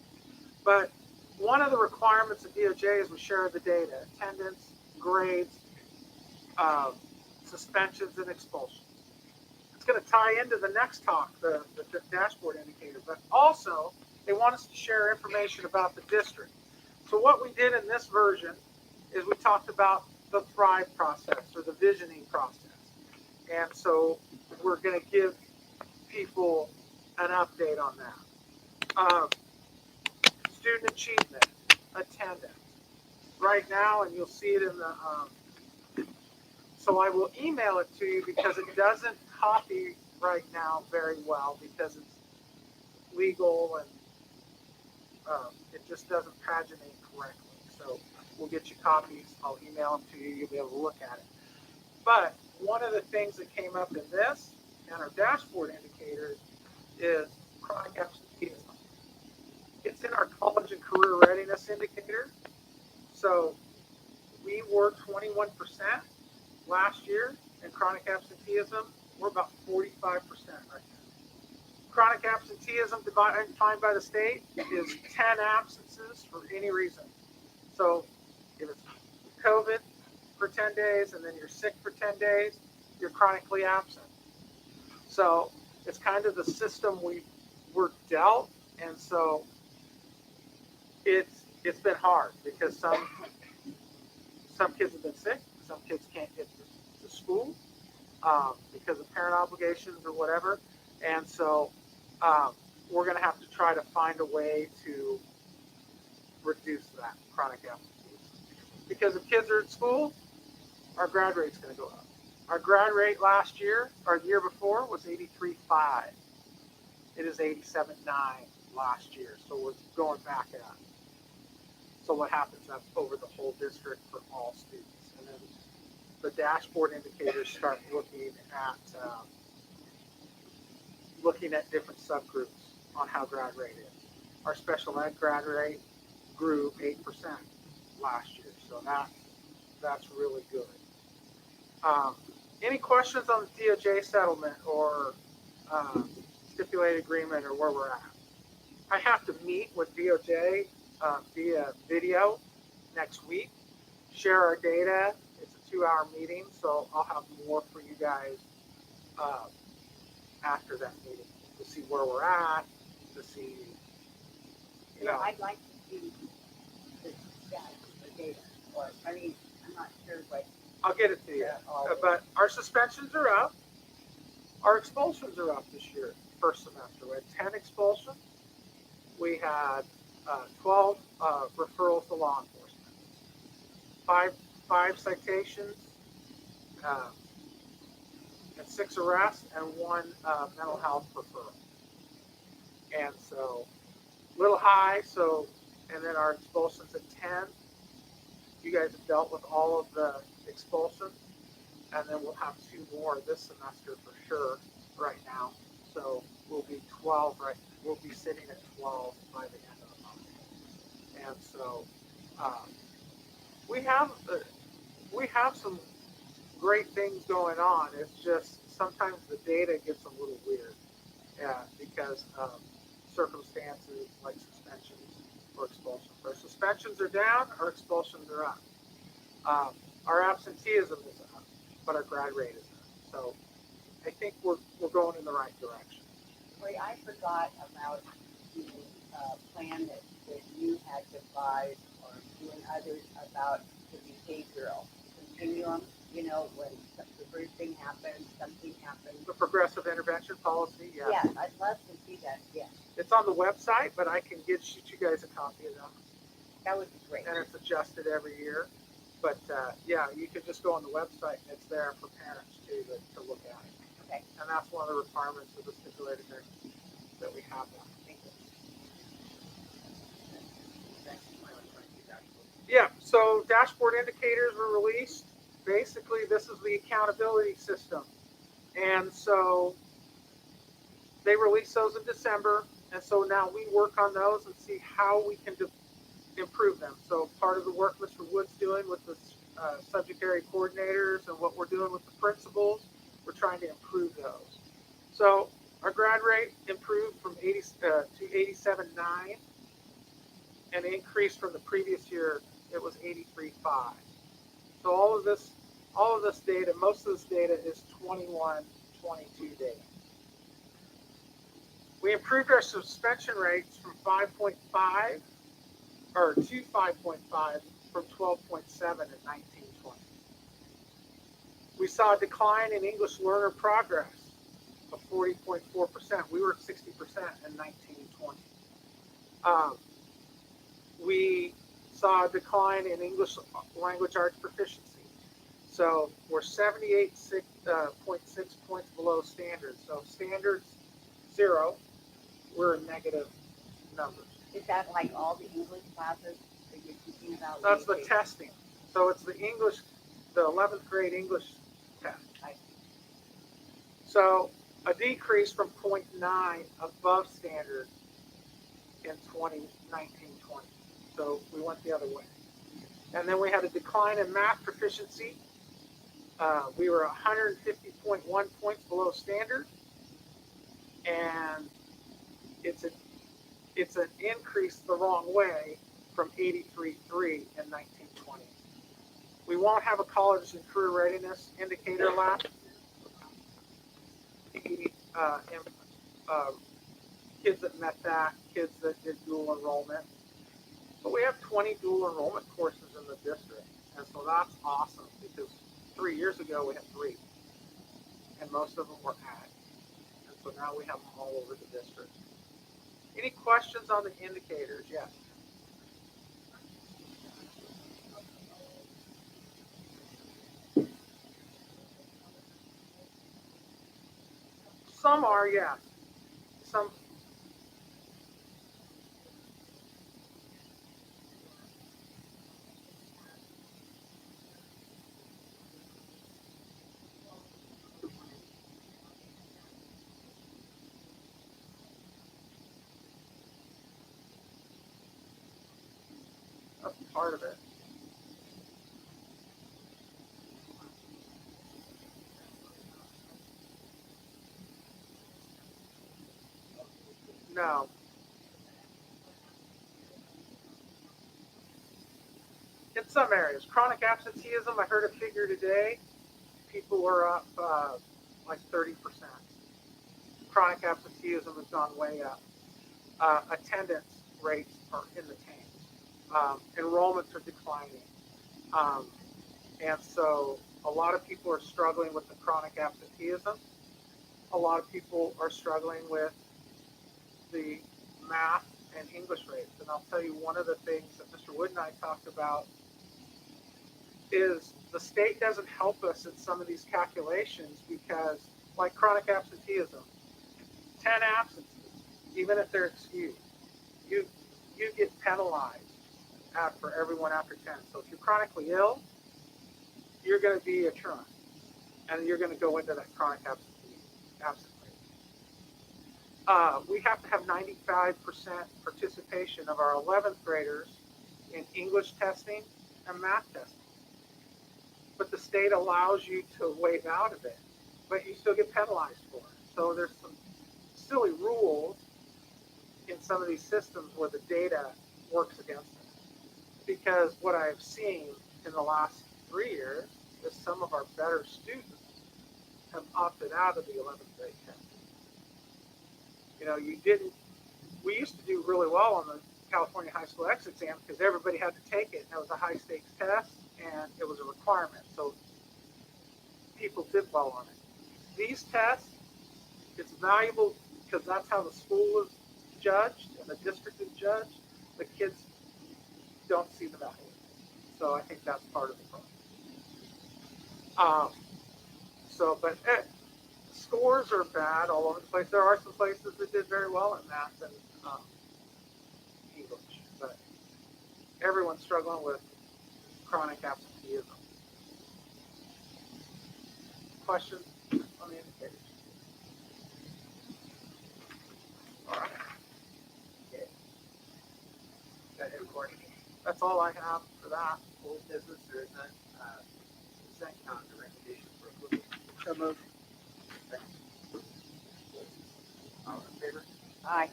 But one of the requirements of DOJ is we share the data, attendance, grades, suspensions, and expulsions. It's going to tie into the next talk, the dashboard indicator, but also they want us to share information about the district. So what we did in this version is we talked about the Thrive process or the visioning process. And so we're going to give people an update on that. Student achievement, attendance. Right now, and you'll see it in the, so I will email it to you because it doesn't copy right now very well because it's legal and it just doesn't paginate correctly. So we'll get you copies. I'll email them to you. You'll be able to look at it. But one of the things that came up in this and our dashboard indicators is chronic absenteeism. It's in our college and career readiness indicator. So we were 21% last year in chronic absenteeism. We're about 45% right now. Chronic absenteeism defined by the state is 10 absences for any reason. So if it's COVID for 10 days and then you're sick for 10 days, you're chronically absent. So it's kind of the system we were dealt, and so it's been hard because some kids have been sick, some kids can't get to school because of parent obligations or whatever, and so we're going to have to try to find a way to reduce that chronic absenteeism. Because if kids are at school, our grad rate's going to go up. Our grad rate last year, or the year before, was 83.5. It is 87.9 last year, so we're going back up. So what happens up over the whole district for all students? And then the dashboard indicators start looking at different subgroups on how grad rate is. Our special ed grad rate grew 8% last year, so that's really good. Any questions on the DOJ settlement or stipulated agreement or where we're at? I have to meet with DOJ via video next week, share our data. It's a 2-hour meeting, so I'll have more for you guys after that meeting to see where we're at, to see, you know. I'd like to see the status of the data, or, I mean, I'm not sure what. I'll get it to you. But our suspensions are up. Our expulsions are up this year, first semester. We had 10 expulsions. We had 12 referrals to law enforcement, five citations, and 6 arrests, and 1 mental health referral. And so, a little high. So, and then our expulsions at 10. You guys have dealt with all of the expulsions, and then we'll have 2 more this semester for sure right now. So we'll be 12 right. We'll be sitting at 12 by the end of the month. And so we have some great things going on. It's just sometimes the data gets a little weird because of circumstances like suspensions or expulsions. Our suspensions are down, our expulsions are up. Our absenteeism is up, but our grad rate is up. So I think we're going in the right direction. Corey, I forgot about the plan that you had devised, or you and others, about the behavioral continuum. You know, when the first thing happens, something happens. The progressive intervention policy, yes. Yeah, I'd love to see that, yes. It's on the website, but I can shoot you guys a copy of that. That would be great. And it's adjusted every year. But yeah, you can just go on the website and it's there for parents too to look at it. Okay. And that's one of the requirements of the stipulated agreement that we have that. Thank you. Yeah, so dashboard indicators were released. Basically, this is the accountability system. And so they released those in December. And so now we work on those and see how we can improve them. So part of the work Mr. Wood's doing with the subject area coordinators and what we're doing with the principals, we're trying to improve those. So our grad rate improved from 80 to 87.9, and increased from the previous year. It was 83.5. So all of this data, most of this data is 21, 22 data. We improved our suspension rates from 5.5 or to 5.5 from 12.7 in 1920. We saw a decline in English learner progress of 40.4%. We were at 60% in 1920. We saw a decline in English language arts proficiency. So we're 78.6 points below standards. So standards 0, we're in negative numbers. Is that like all the English classes that you're teaching about? That's the testing. So it's the English, the 11th grade English test. So a decrease from 0.9 above standard in 1920. So we went the other way. And then we had a decline in math proficiency. We were 150.1 points below standard. And it's an increase the wrong way from 83.3 in 1920. We won't have a college and career readiness indicator left. Kids that met that, kids that did dual enrollment. But we have 20 dual enrollment courses in the district. And so that's awesome because 3 years ago we had 3. And most of them were ag. And so now we have them all over the district. Any questions on the indicators? Yes. Some are, yes. Some. That's part of it. No. In some areas, chronic absenteeism, I heard a figure today, people were up like 30%. Chronic absenteeism has gone way up. Attendance rates are in the tank. Enrollments are declining. And so a lot of people are struggling with the chronic absenteeism. A lot of people are struggling with the math and English rates. And I'll tell you one of the things that Mr. Wood and I talked about is the state doesn't help us in some of these calculations because, like chronic absenteeism, 10 absences, even if they're excused, you get penalized for everyone after 10. So if you're chronically ill, you're going to be a truant, and you're going to go into that chronic absence rate. We have to have 95% participation of our 11th graders in English testing and math testing. But the state allows you to waive out of it, but you still get penalized for it. So there's some silly rules in some of these systems where the data works against us. Because what I've seen in the last 3 years is some of our better students have opted out of the 11th grade test. You know, we used to do really well on the California High School X exam because everybody had to take it, and it was a high stakes test, and it was a requirement. So people did well on it. These tests, it's valuable because that's how the school is judged and the district is judged. The kids don't see the value. So I think that's part of the problem. But scores are bad all over the place. There are some places that did very well in math and English, but everyone's struggling with chronic absenteeism. Questions on the indicators? All right. Got it recording. That's all I have for that. Old business, there is none. So moved. All in favor? Aye.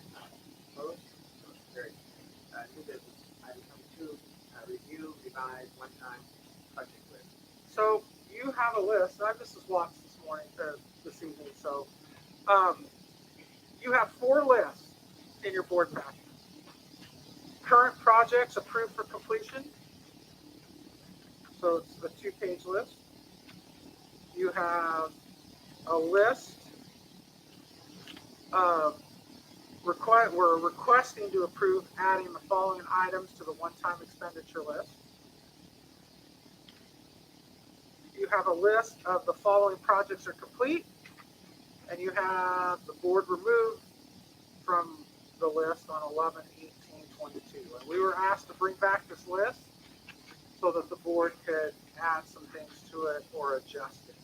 Opposed? Motion carried. New business, item number 2, review, revise, one-time project list. So you have a list, and I missed this watch this morning, or this evening, so, you have 4 lists in your board packet. Current projects approved for completion. So it's a 2-page list. You have a list of we're requesting to approve adding the following items to the one-time expenditure list. You have a list of the following projects are complete, and you have the board removed from the list on 11/18/22. And we were asked to bring back this list so that the board could add some things to it or adjust it.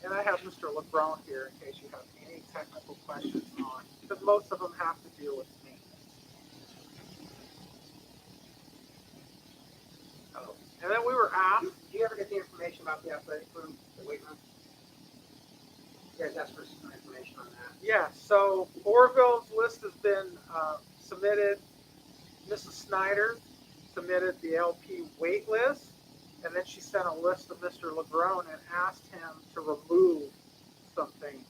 And I have Mr. LeBron here in case you have any technical questions on, because most of them have to deal with me. Oh, And then we were asked, do you ever get the information about the athletic room, the weight room? You guys asked for some information on that. yeah, so Orville's list has been submitted. Mrs. Snyder submitted the LP wait list, and then she sent a list of Mr. LeBron and asked him to remove some things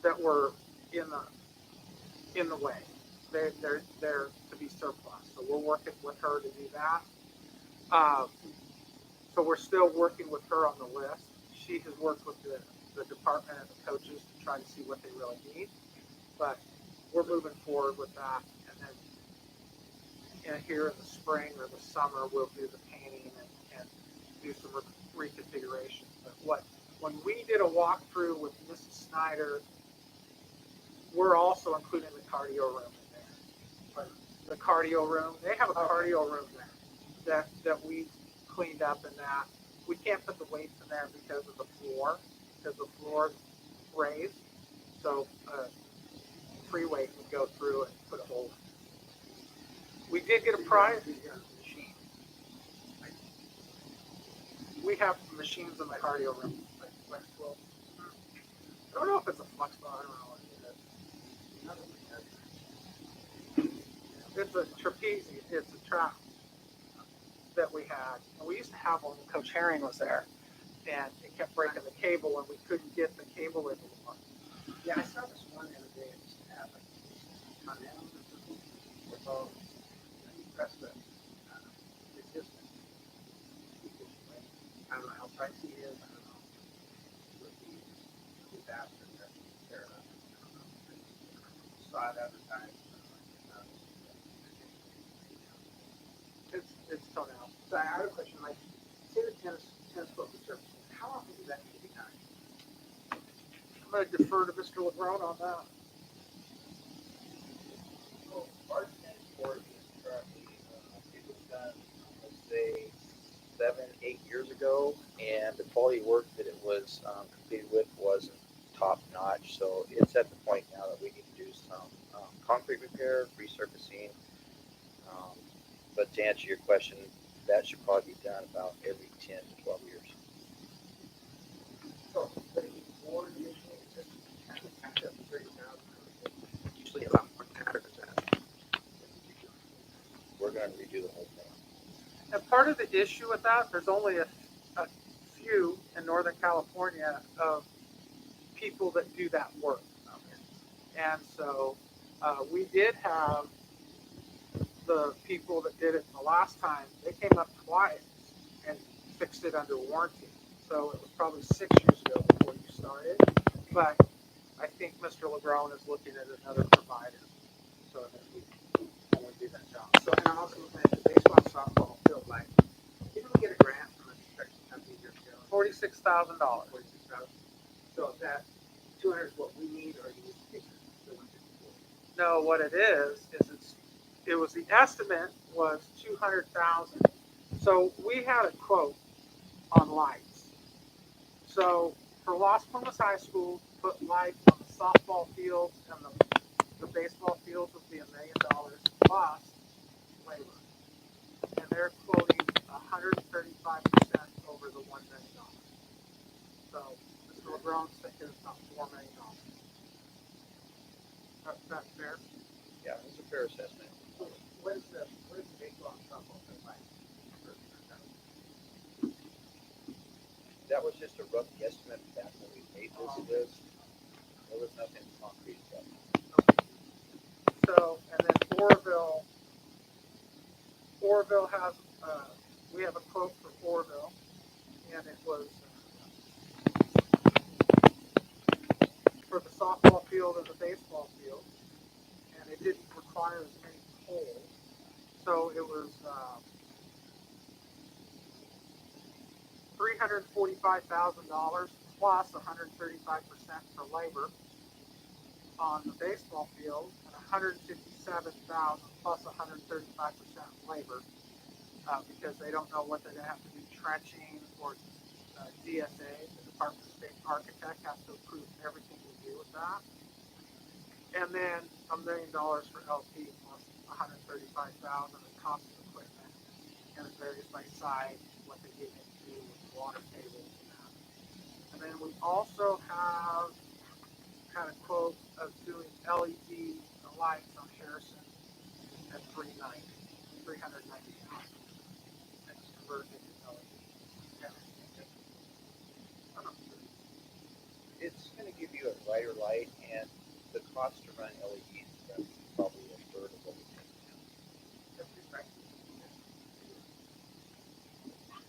that were in the way. They're to be surplus. So we're working with her to do that. So we're still working with her on the list. She has worked with the department and the coaches to try to see what they really need. But we're moving forward with that. And then here in the spring or the summer, we'll do the painting and do some reconfiguration. But when we did a walkthrough with Mrs. Snyder, we're also including the cardio room in there. The cardio room, they have a cardio room there that we cleaned up in that. We can't put the weights in there because of the floor, because the floor is raised. So free weight would go through and put a hole in. We did get a prize. We have machines in the cardio room, like flex flow. I don't know if it's a flex flow. I don't know what it is. It's a trapeze. It's a trap that we had. And we used to have one when Coach Herring was there, and it kept breaking the cable, and we couldn't get the cable in anymore. Yeah, I saw this one the other day. It used to have like continental with all you press the resistance. I don't know how pricey it is. I don't know. It would be faster than fair enough. I don't know. Saw it advertised. It's toenail. So I have a question, like, say the tennis court was serviced, how often does that need to be done? I'm going to defer to Mr. LeBron on that. So our tennis court is currently, it was done, let's say, 7-8 years ago, and the quality of work that it was completed with wasn't top notch. So it's at the point now that we need to do some concrete repair, resurfacing. But to answer your question, that should probably be done about every 10 to 12 years. So, but before usually it's just kind of 30,000. Usually a lot more than that. We're going to redo the whole thing. And part of the issue with that, there's only a few in Northern California of people that do that work. And so we did have the people that did it the last time, they came up twice and fixed it under warranty. So it was probably 6 years ago before you started. But I think Mr. LeBron is looking at another provider so that we only do that job. So, and I'm also looking at the baseball and softball field, like, didn't we get a grant from a construction company years ago? $46,000. 46,000. So is that 200 is what we need, or you need to take the 154? No, what it is it was the estimate was 200,000. So we had a quote on lights. So for Las Plumas High School, put lights on the softball fields and the baseball fields would be $1 million plus labor. And they're quoting 135% over over the $1 million. So Mr. LeBron's thinking it's about $4 million. That's fair. Yeah, it's a fair assessment. What is the baseball and softball thing like? That was just a rough guesstimate back when we made this list. There was nothing concrete about it. So, and then Orville has, we have a quote for Orville, and it was for the softball field and the baseball field, and it didn't require as many poles. So it was $345,000 plus 135% for labor on the baseball field, and $157,000 plus 135% labor, because they don't know what they're going to have to do trenching or DSA, the Department of State Architect, has to approve everything we do with that. And then $1 million for LP plus 135,000 of cost of equipment, and it varies by site what they get into with water tables and that. And then we also have had a quote of doing LED lights on Harrison at $390. And it's converted into LED. Yeah. It's going to give you a brighter light, and the cost to run LEDs is going to be probably a third of what we pay now.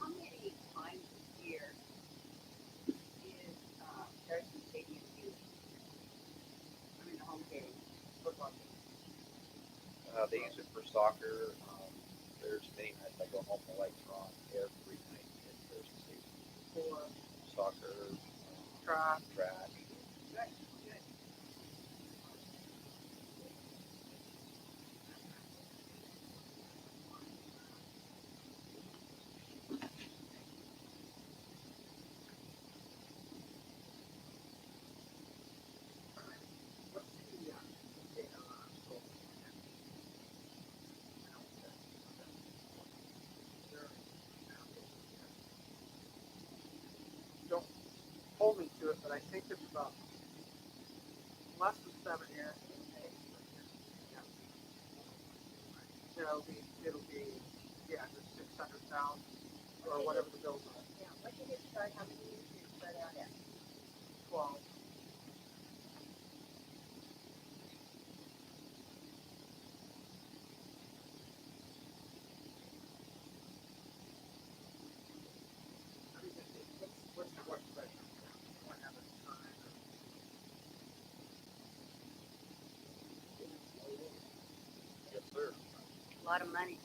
How many times a year is Harrison Stadium used? I mean, the home game, football game. They use it for soccer. There's many nights I go home and the lights are on every night at Harrison Stadium. For Soccer, Track. track. good, good. What's the date on our school? Don't hold me to it, but I think it's about less than 7 years. Yeah. It'll be, yeah, just 600,000 or whatever the bills are. Yeah, what did it start, how many years did it start out at? 12. What's the worst question? What happened? Yes, sir. A lot of money.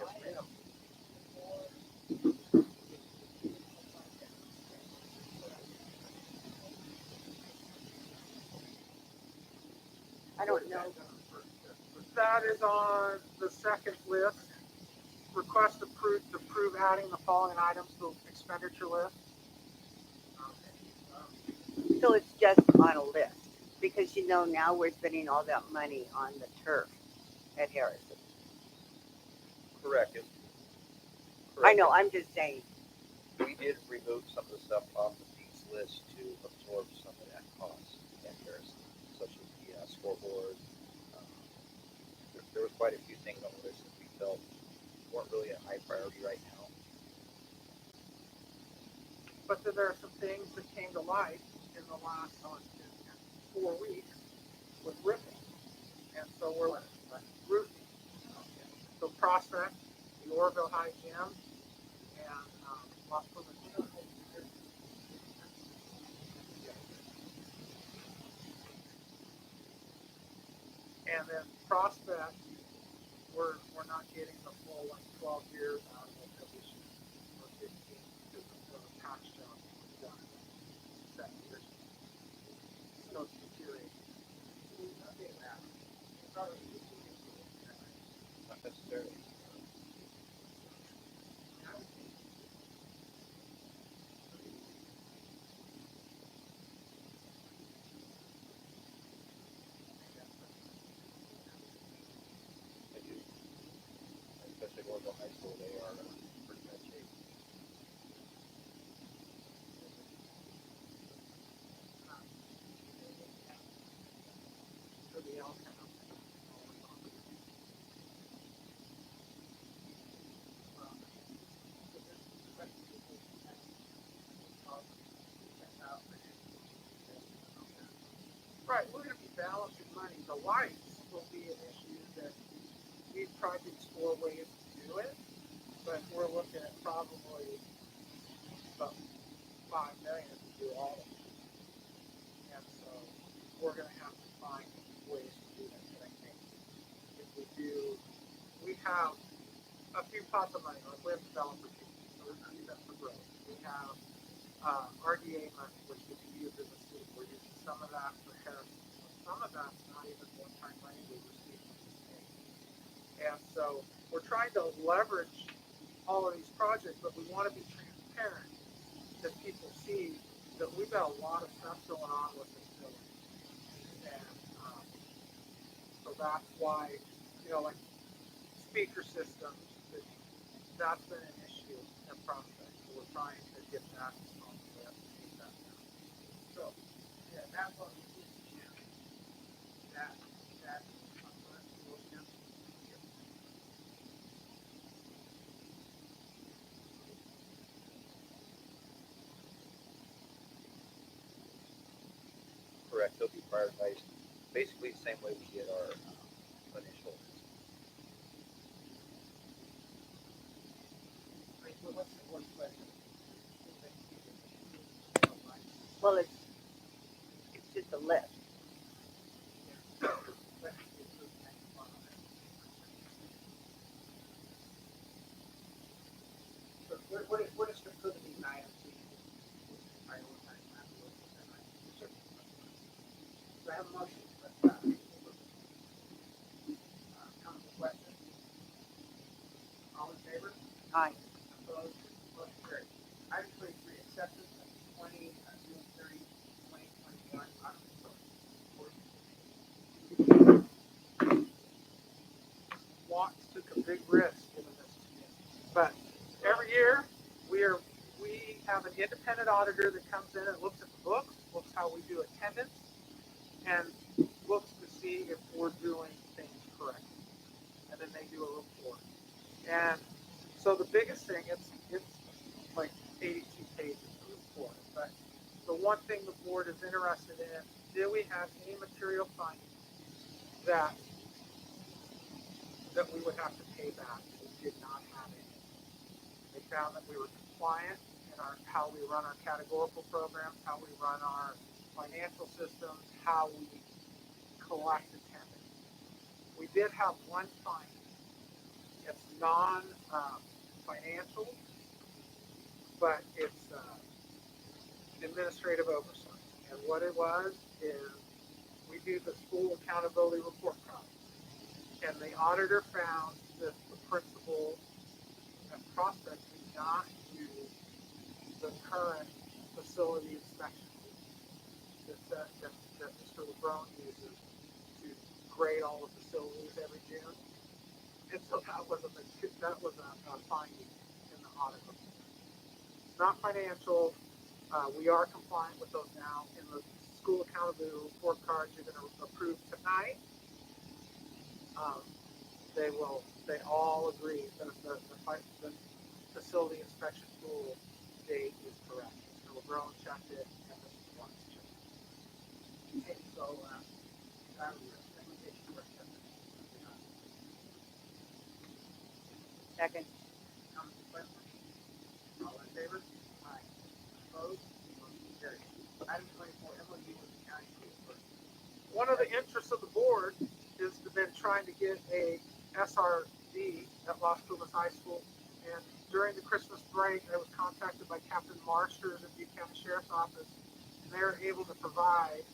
Yes, ma'am. I don't know. That is on the second list. Request approved to approve adding the following items to the expenditure list. So it's just on a list, because you know now we're spending all that money on the turf at Harrison. Correct. I know, I'm just saying. We did remove some of the stuff off of these lists to absorb some of that cost at Harrison, such as the scoreboard. There was quite a few things on the list that we felt weren't really a high priority right now. But then there are some things that came to light in the last 4 weeks with roofing. And so we're roofing. So Prospect, the Orville High Gym, and Las Plumas. And then Prospect, we're not getting the full 12 years out of it that we should, or 15, because of the patch job done 7 years. So it's deteriorating. Not necessarily. I do. Especially going to high school, they are the lights will be an issue that we've tried to explore ways to do it, but we're looking at probably about 5 million to do all of it. And so we're gonna have to find ways to do that. But I think if we do, we have a few pots of money, like we have developer fees, so we're gonna use that for growth. We have RDA money, which we can use as a city. We're using some of that for Harrison. Some of that's not even one-time money we receive from the state. And so we're trying to leverage all of these projects, but we want to be transparent that people see that we've got a lot of stuff going on with this building. And so that's why, like speaker systems, that's been an issue at Prospect. So we're trying to get that solved. So that's to keep that down. So, Yeah, that's what we need to do. That, Correct, they'll be prioritized basically the same way we did our initial. what's the one question? Well, it's just a list. So what is the good of these items? Prioritize that. Do I have a motion? Council question? All in favor? Aye. Opposed? Motion carried. Item 23, acceptance of June 30, 2021 audit report. Watts took a big risk giving this to me. But every year, we have an independent auditor that comes in and looks at the books, looks how we do attendance, and looks to see if we're doing things correctly. And then they do a report. And so the biggest thing, it's like 82 pages of report. But the one thing the board is interested in, do we have any material findings that we would have to pay back? We did not have any. They found that we were compliant in how we run our categorical programs, how we run our financial systems, how we collect attendance. We did have one finding. It's non-financial, but it's administrative oversight. And what it was is we do the school accountability report card. And the auditor found that the principal at Prospect did not use the current facility inspection that Mr. LeBron uses to grade all the facilities every June. And so that was a finding in the audit report. Not financial. We are compliant with those now. In the school accountability report cards you're going to approve tonight, they all agree that the facility inspection tool date is correct. Mr. LeBron checked it, and Mr. Watts checked it. Okay, so, recommendation for acceptance. Second. Council question? All in favor? Aye. Opposed? Motion carried. Item 24, MOU with the county school. One of the interests of the board is to been trying to get a SRD at Las Plumas High School. And during the Christmas break, I was contacted by Captain Marsters at the County Sheriff's Office, and they're able to provide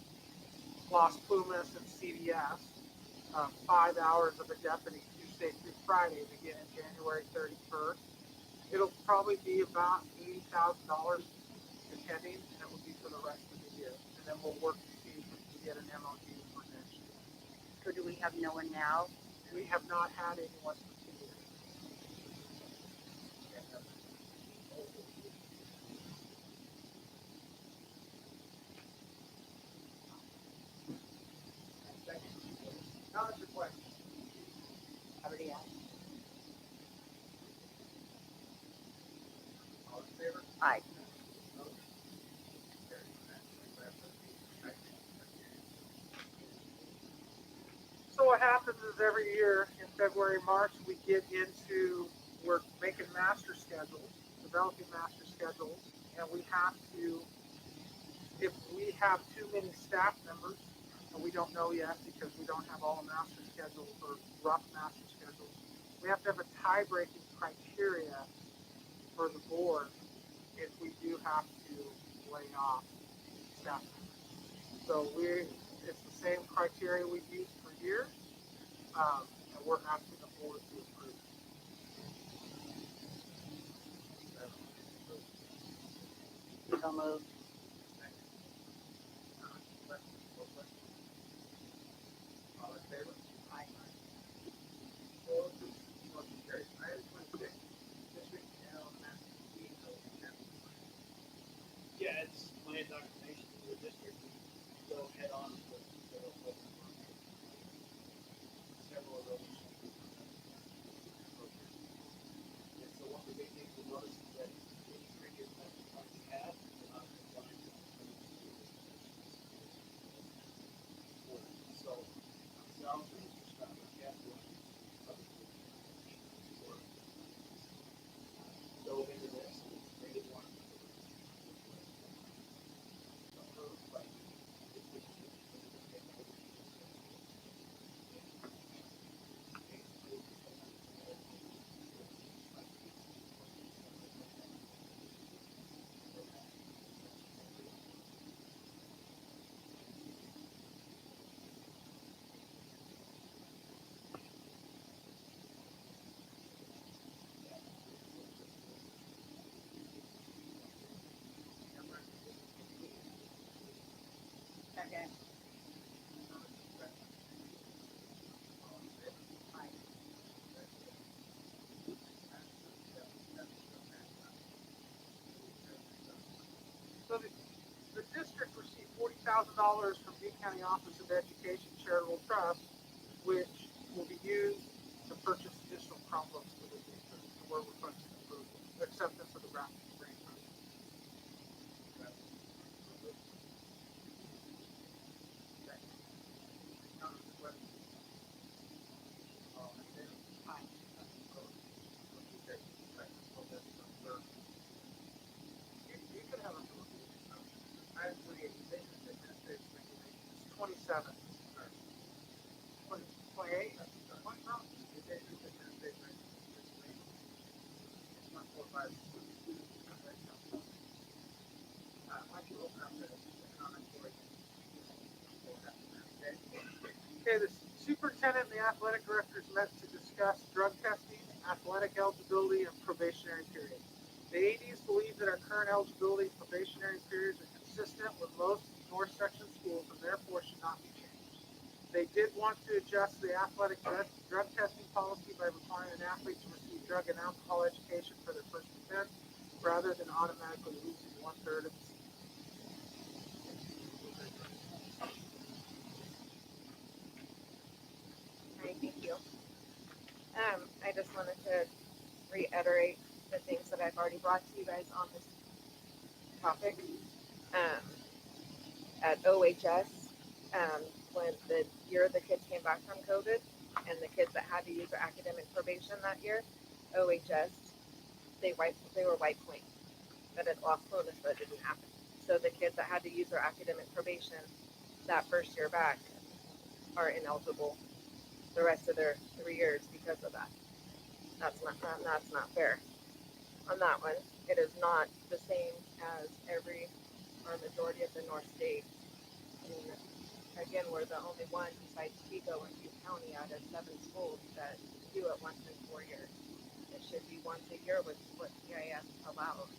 Las Plumas and CDS 5 hours of a deputy Tuesday through Friday, beginning January 31st. It'll probably be about $80,000 depending, and it will be for the rest of the year. And then we'll work to see if we can get an MOU for next year. So do we have no one now? We have not had anyone for 2 years. Comments or questions? Already asked. All in favor? Aye. happens is every year in February, March, we're making master schedules, developing master schedules, and we have to, if we have too many staff members, and we don't know yet because we don't have all master schedules or rough master schedules, we have to have a tie-breaking criteria for the board if we do have to lay off staff members. So it's the same criteria we've used for years, and we're asking the board to approve. So moved. All in favor? Aye. Opposed? Motion carries. Item 26, district elementary vehicle capital plan. Yeah, it's my indoctrination to the district. We go head on with several of those. And so one of the big things we noticed is that any previous master plan we had, we're not complying with so ourselves and Mr. Scott, I guess, dove into this and created one. Second. So the district received $40,000 from Butte County Office of Education Charitable Trust, which will be used to purchase additional Chromebooks for the district. And we're requesting approval, acceptance of the grant. You can have a 27. 28? Okay, the superintendent and the athletic directors met to discuss drug testing, athletic eligibility, and probationary period. The ADs believe that our current eligibility and probationary periods are consistent with most North Section schools and therefore should not be changed. They did want to adjust the athletic drug testing policy by requiring an athlete to receive drug and alcohol education for their first offense rather than automatically losing 1/3 of the season. Hi, thank you. I just wanted to reiterate the things that I've already brought to you guys on this topic. At OHS, when the year the kids came back from COVID and the kids that had to use their academic probation that year, OHS, they were wiped clean. That it lost bonus, but it didn't happen. So the kids that had to use their academic probation that first year back are ineligible the rest of their 3 years because of that. That's not fair. On that one, it is not the same as every or majority of the North State. I mean, again, we're the only one besides Pico and Butte County out of 7 schools that do it once in 4 years. It should be once a year with what CIS allows.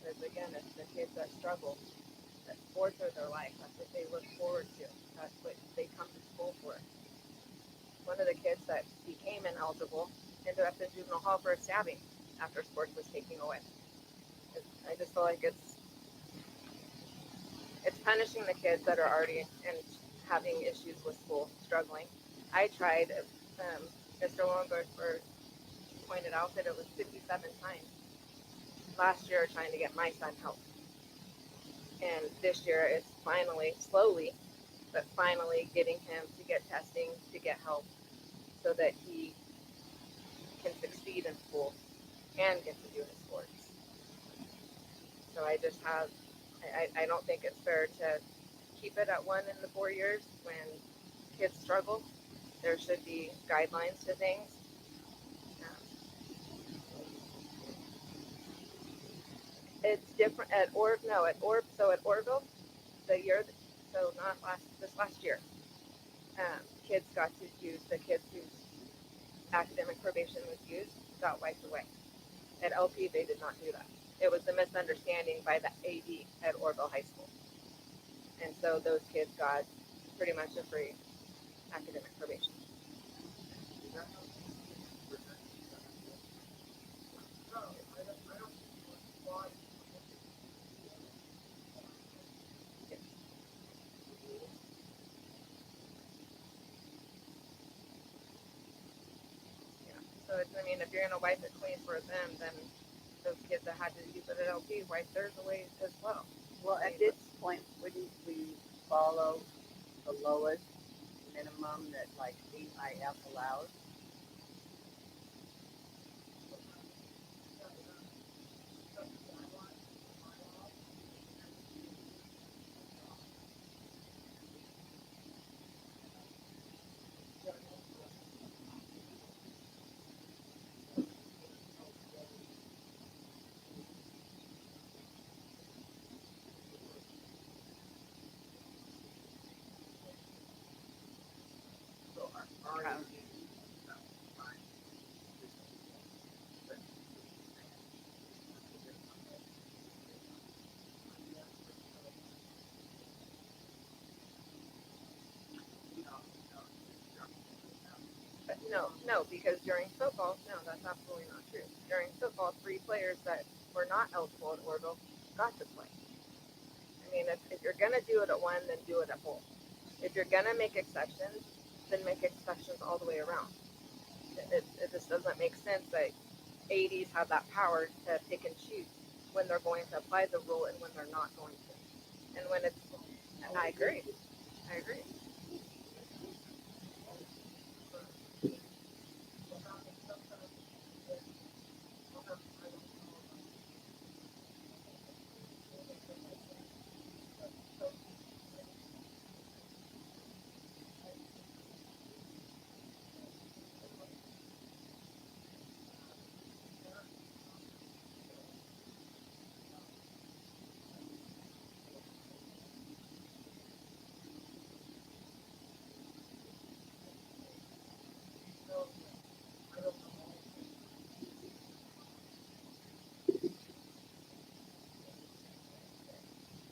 Because again, it's the kids that struggle, that sports are their life. That's what they look forward to. That's what they come to school for. One of the kids that became ineligible ended up in juvenile hall for a stabbing after sports was taken away. I just feel like it's punishing the kids that are already and having issues with school, struggling. I tried, Mr. Lowenberg pointed out that it was 57 times last year trying to get my son help. And this year it's finally, slowly, but finally getting him to get testing, to get help, so that he can succeed in school and get to do his sports. So I just have, I don't think it's fair to keep it at 1 in the 4 years when kids struggle. There should be guidelines to things. It's different at at Orville, the year, so not this last year, kids got to use, the kids whose academic probation was used got wiped away. At LP, they did not do that. It was a misunderstanding by the AD at Orville High School. And so those kids got pretty much a free academic probation. So it's, I mean, if you're gonna wipe it clean for them, then those kids that had to use it at LP wipe theirs away as well. Well, at this point, wouldn't we follow the lowest minimum that like AIF allows? But no, because during football, no, that's absolutely not true. During football, 3 players that were not eligible at Orville got to play. I mean, if you're gonna do it at 1, then do it at both. If you're gonna make exceptions, then make exceptions all the way around. It just doesn't make sense that ADs have that power to pick and choose when they're going to apply the rule and when they're not going to. And when it's, I agree.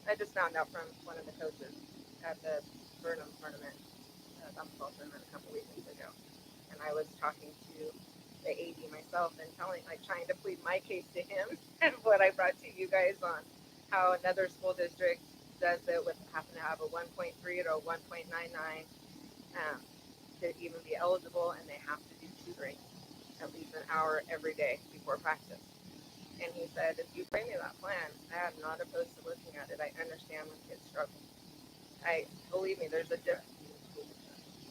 I just found out from one of the coaches at the Burnham tournament, basketball tournament a couple weekends ago, and I was talking to the AD myself and trying to plead my case to him and what I brought to you guys on how another school district does it with happen to have a 1.3 or a 1.99 to even be eligible, and they have to do tutoring at least an hour every day before practice. And he said, if you bring me that plan, I am not opposed to looking at it. I understand when kids struggle. Believe me, there's a difference.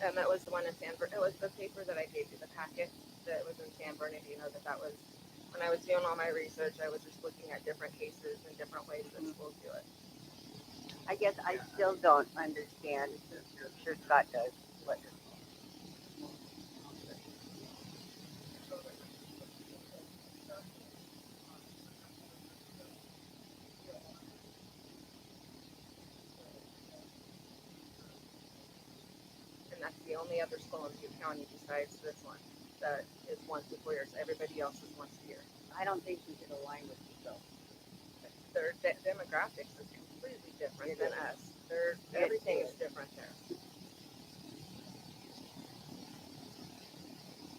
And that was the one in San Bernardino. It was the paper that I gave you, the packet that was in San Bernardino. That was when I was doing all my research. I was just looking at different cases and different ways that schools do it. I guess I still don't understand. I'm sure Scott does. What? And that's the only other school in Butte County besides this one that is once a 4 years. Everybody else is once a year. I don't think we can align with you though. Their demographics is completely different than us. Everything is different there.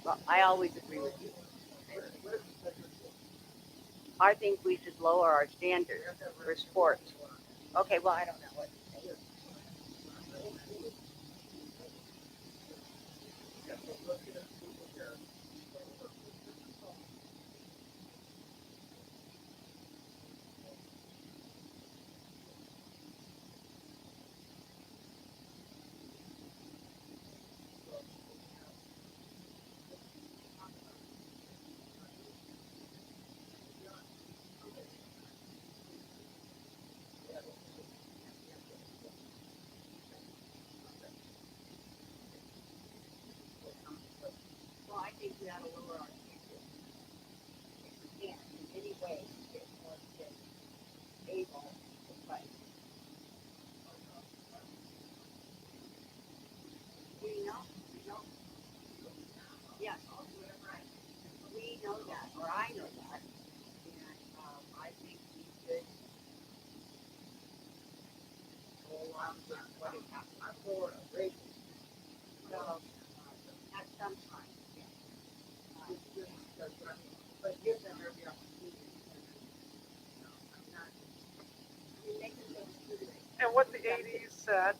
Well, I always agree with you. I think we should lower our standards for sports. Okay, well, I don't know what to say. we gotta lower our standards. If we can, in any way, get more kids able to play. We know, yes, we know that, or I know that, and, I think we should go along with what is happening. I'm for a race. Well, at some time, yeah. But give them every opportunity. I'm not, I mean, make them go through it. And what the ADs said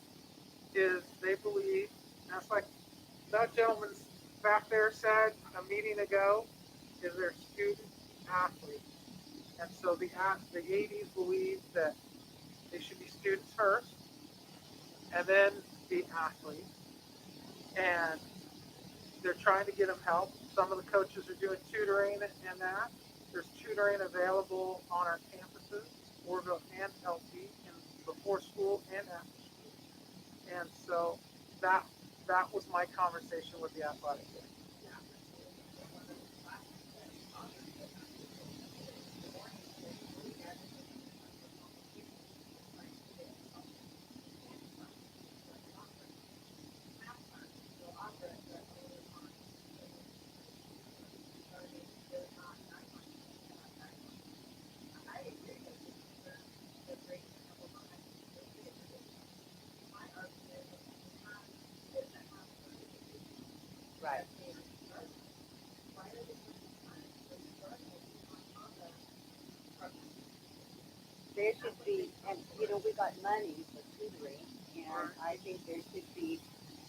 is they believe, that's like that gentleman back there said a meeting ago, is they're student athletes. And so the ADs believe that they should be students first, and then the athletes. And they're trying to get them help. Some of the coaches are doing tutoring and that. There's tutoring available on our campuses, Orville and LP, in before school and after school. And so that was my conversation with the athletic director. Right. There should be, and you know, we got money for tutoring, and I think there should be,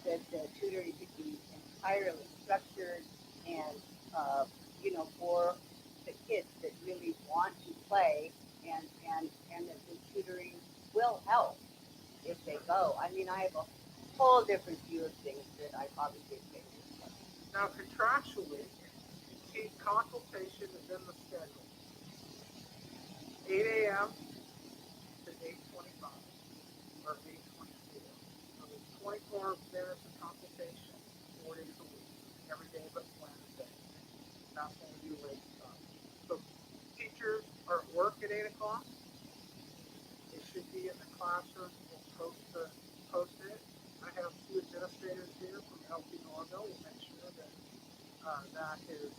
that the tutoring should be entirely structured and, you know, for the kids that really want to play, and that the tutoring will help if they go. I mean, I have a whole different view of things that I probably did say. Now contractually, keep consultation is in the schedule. 8 a.m. to 8:25 or 8:24. So there's 24 minutes of consultation, 4 days a week, every day but Wednesday. That's when we do late stuff. So teachers are at work at 8 o'clock. They should be in the classroom. We'll post it. I have 2 administrators here from LP Norville. We'll make sure that that is,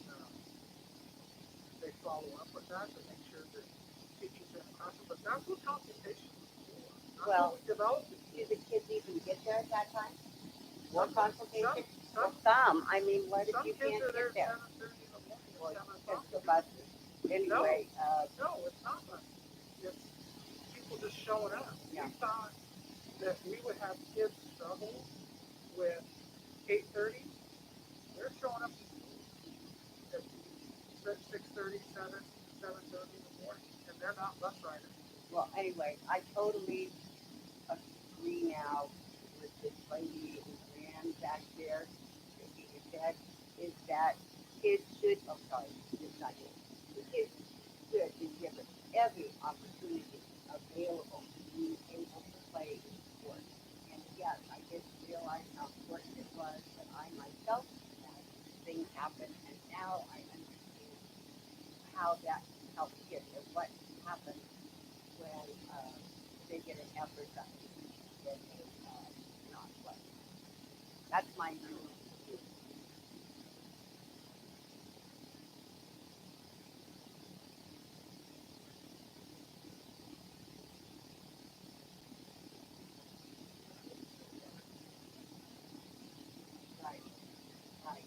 they follow up with that to make sure that teachers are in the classroom. But that's what consultation is for. That's Well, what we developed it. do the kids even get there at that time? What consultation? Some, Some, I mean, what if some you kids can't are there get at there? 7:30 in the morning Well, or 7 o'clock. it's the buses. Anyway, No, it's not buses. It's people just showing up. Yeah. We thought that we would have kids struggle with 8:30. They're showing up at 6:30, 7:30 in the morning, and they're not bus riders. well, anyway, I totally agree now with this lady who ran back there. That she had said is that kids should, oh, sorry, it's not you. The kids should be given every opportunity available to be able to play sports. And yes, I didn't realize how important it was that I myself had things happen, and now I understand how that helps kids and what happens when they get an effort done that they not play. That's my view. Right, right.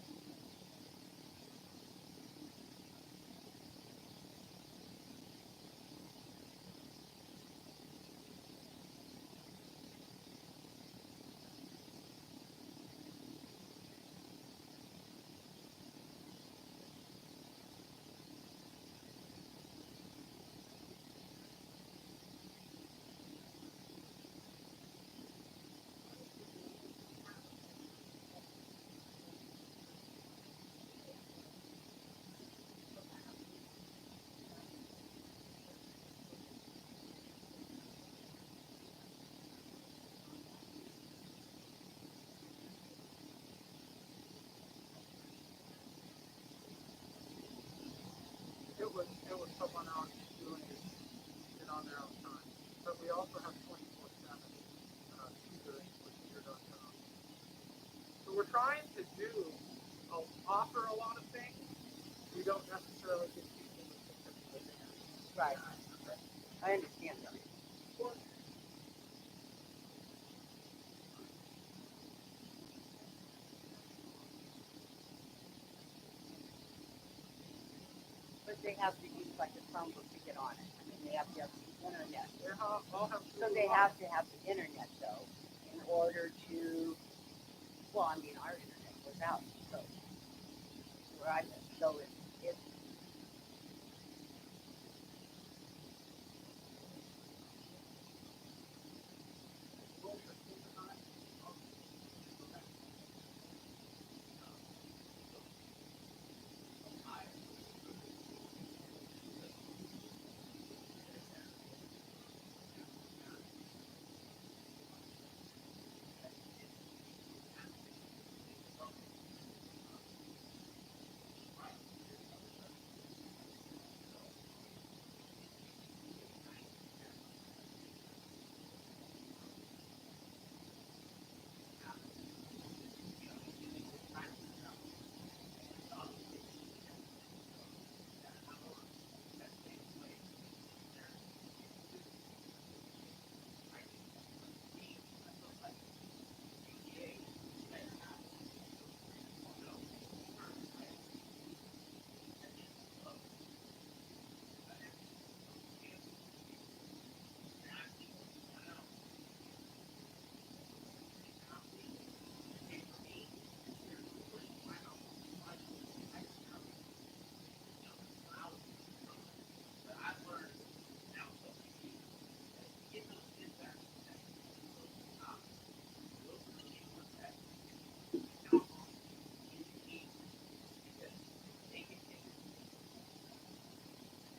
Right. I understand that. But they have to use like a Chromebook to get on it. I mean, they have to have the internet. So they have to have the internet though, in order to, well, I mean, our internet was out, so where I live, so it's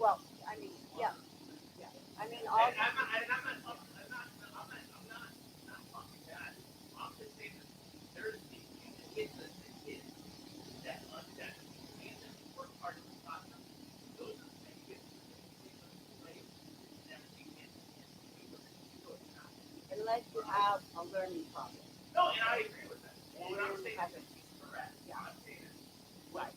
well, I mean, yeah, yeah. I mean, all. Unless you have a learning problem. No, and I agree with that. And what I'm saying is correct. Yeah. Right.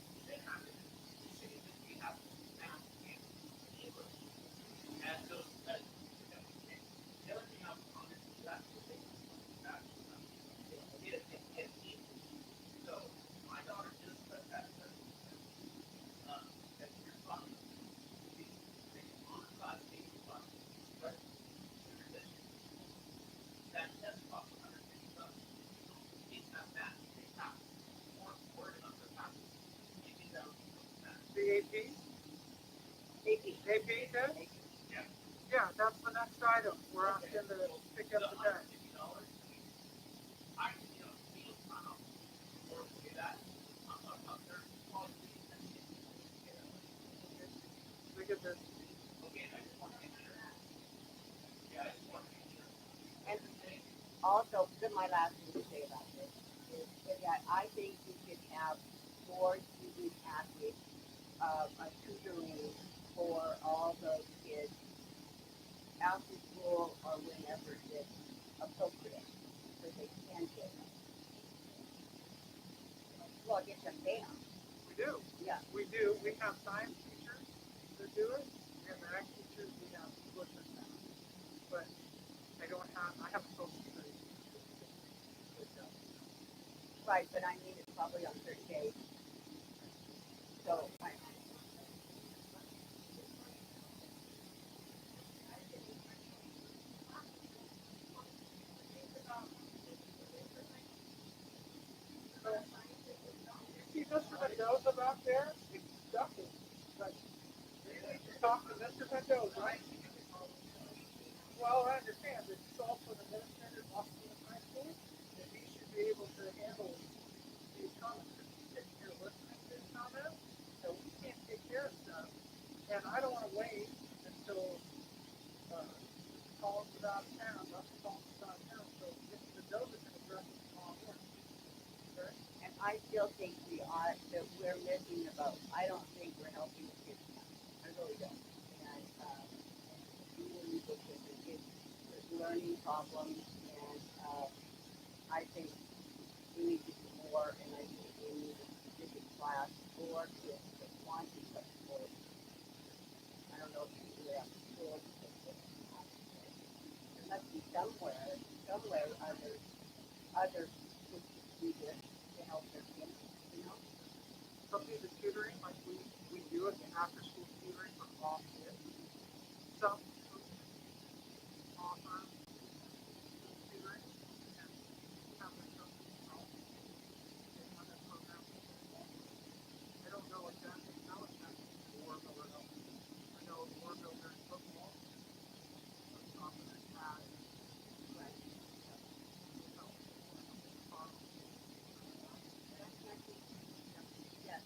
The AP? AP test? Yeah, that's the next item. We're asking to pick up the test. Look at this. And also, my last thing to say about this is that I think you should have more student athletes, a tutoring for all those kids after school or whenever it's appropriate, so they can get them. Well, get them down. We do. Yeah. We do. We have science teachers that do it, and the ag teachers we have English and math. But I have a social studies teacher that does. Right, but I mean, it's probably on certain days. So, You see Mr. Mendoza back there? He's ducking. But you talk to Mr. Mendoza. Well, I understand that he's also an administrator of Boston High School, and he should be able to handle these comments. He's sitting here listening to these comments, so we can't take care of stuff. And I don't want to wait until Collins is out of town, Russell Collins is out of town, so Mr. Mendoza can address it tomorrow morning. Okay? and I still think that we're missing the boat. I don't think we're helping the kids now. I really don't. And, really because the kids with learning problems, and, I think we need to do more, and I think we need a specific class for kids that want to go to sports. I don't know if you do that somewhere, others could do this to help their kids, you know? Something the tutoring, like we do it, the after school tutoring for all kids. Some offer tutoring and have their children help in one of the programs. I don't know exactly how it's happening in Warville or else. I know in Warville there's football, so it's often a tag. Right. So, Yes.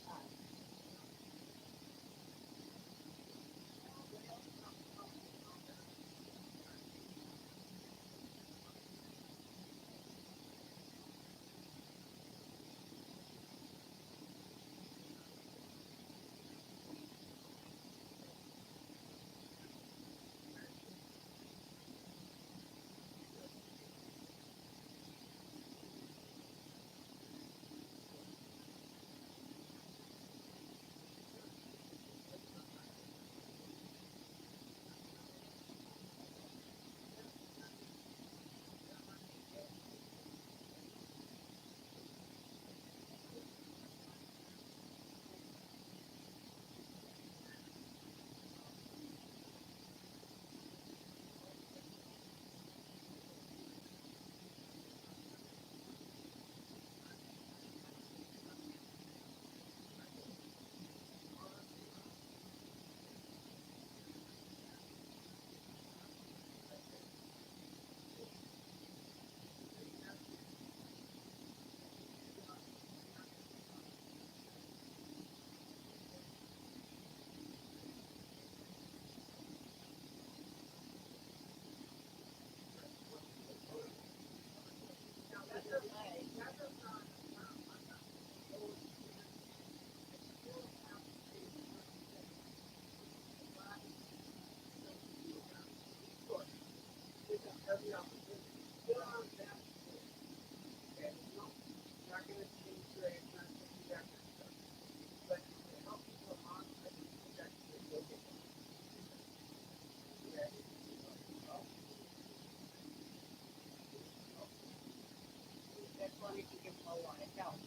That's why we can give them a lot of help.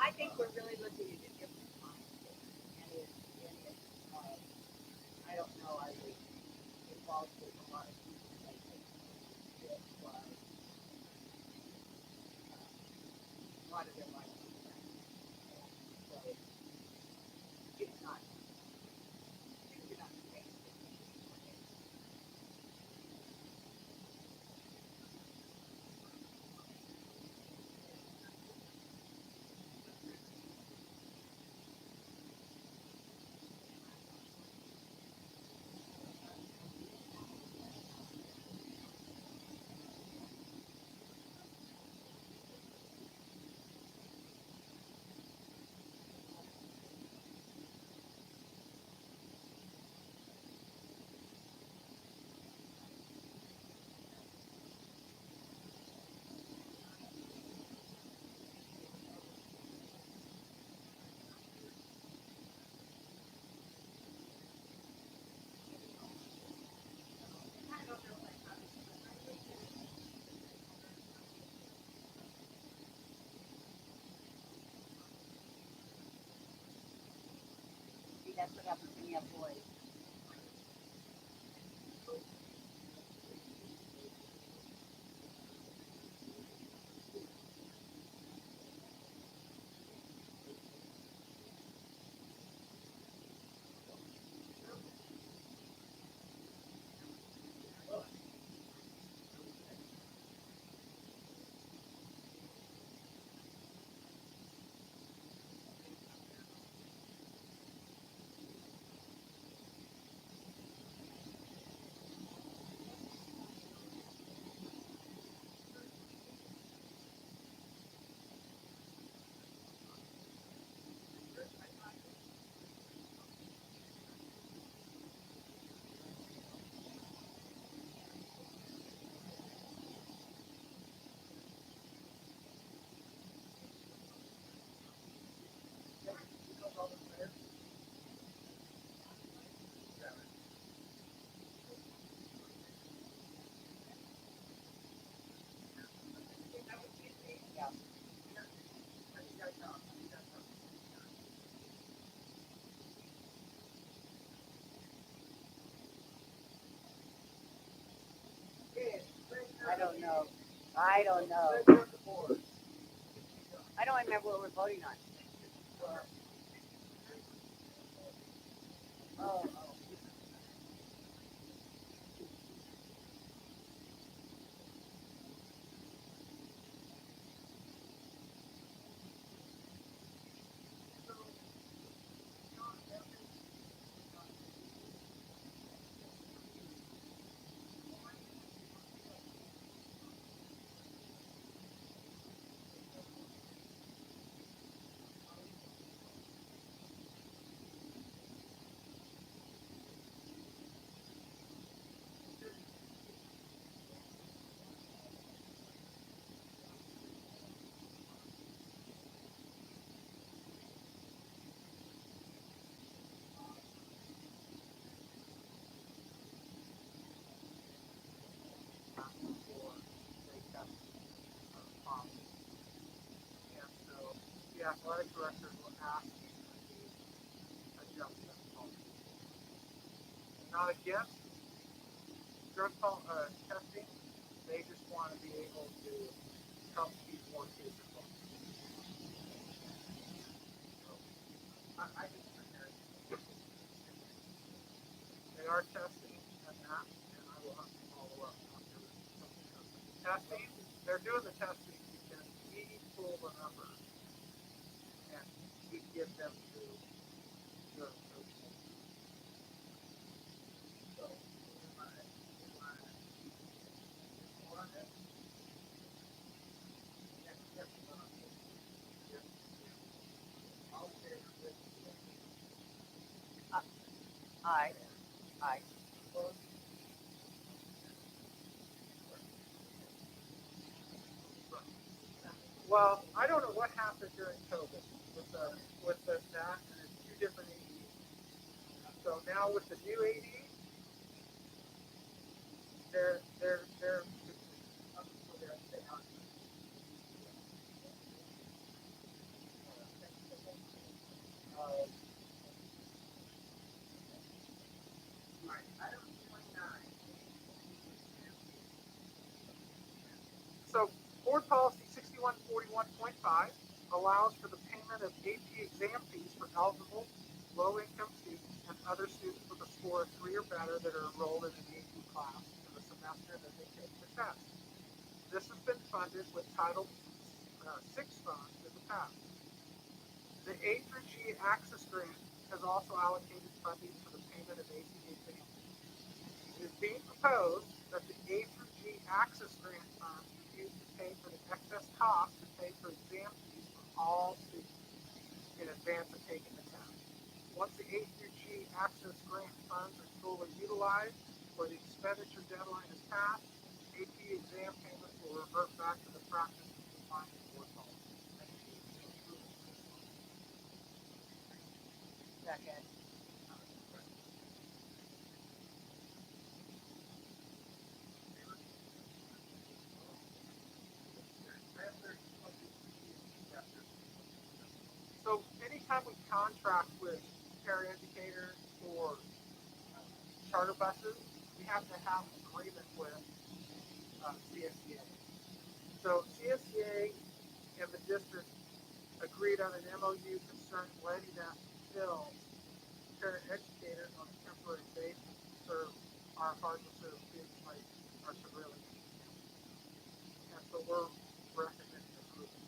I think we're really looking at a different time. I don't know, I was involved with a lot of people that it was, a lot of their life. So it's not, you're not safe. See, that's what happens when you have boys. I don't know. I don't know. I don't remember what we're voting on. Oh, And so the athletic directors will ask the adjustment. Not against testing, they just want to be able to help keep more kids involved. So, I just they are testing and that, and I will have to follow up after something comes. Testing, they're doing the testing because we pull the numbers and we give them to the so, I, I. well, I don't know what happened during COVID with the that and it's two different ADs. So now with the new AD, they're So board policy 6141.5 allows for the payment of AP exam fees for eligible low-income students and other students with a score of 3 or better that are enrolled in an AP class in the semester that they take the test. This has been funded with Title VI funds in the past. The A through G Access Grant has also allocated funding for the payment of AP exams. It is being proposed that the A through G Access Grant funds be used to pay for the excess cost to pay for exam fees for all students in advance of taking the test. Once the A through G Access Grant funds are fully utilized or the expenditure deadline is passed, AP exam payments will revert back to the practice of defined in board policy. Second. So anytime we contract with paraeducators or charter buses, we have to have an agreement with CSEA. So CSEA and the district agreed on an MOU concerning letting us fill paraeducators on a temporary basis to serve our hard to serve students like our severely needy. And so we're recommending approval.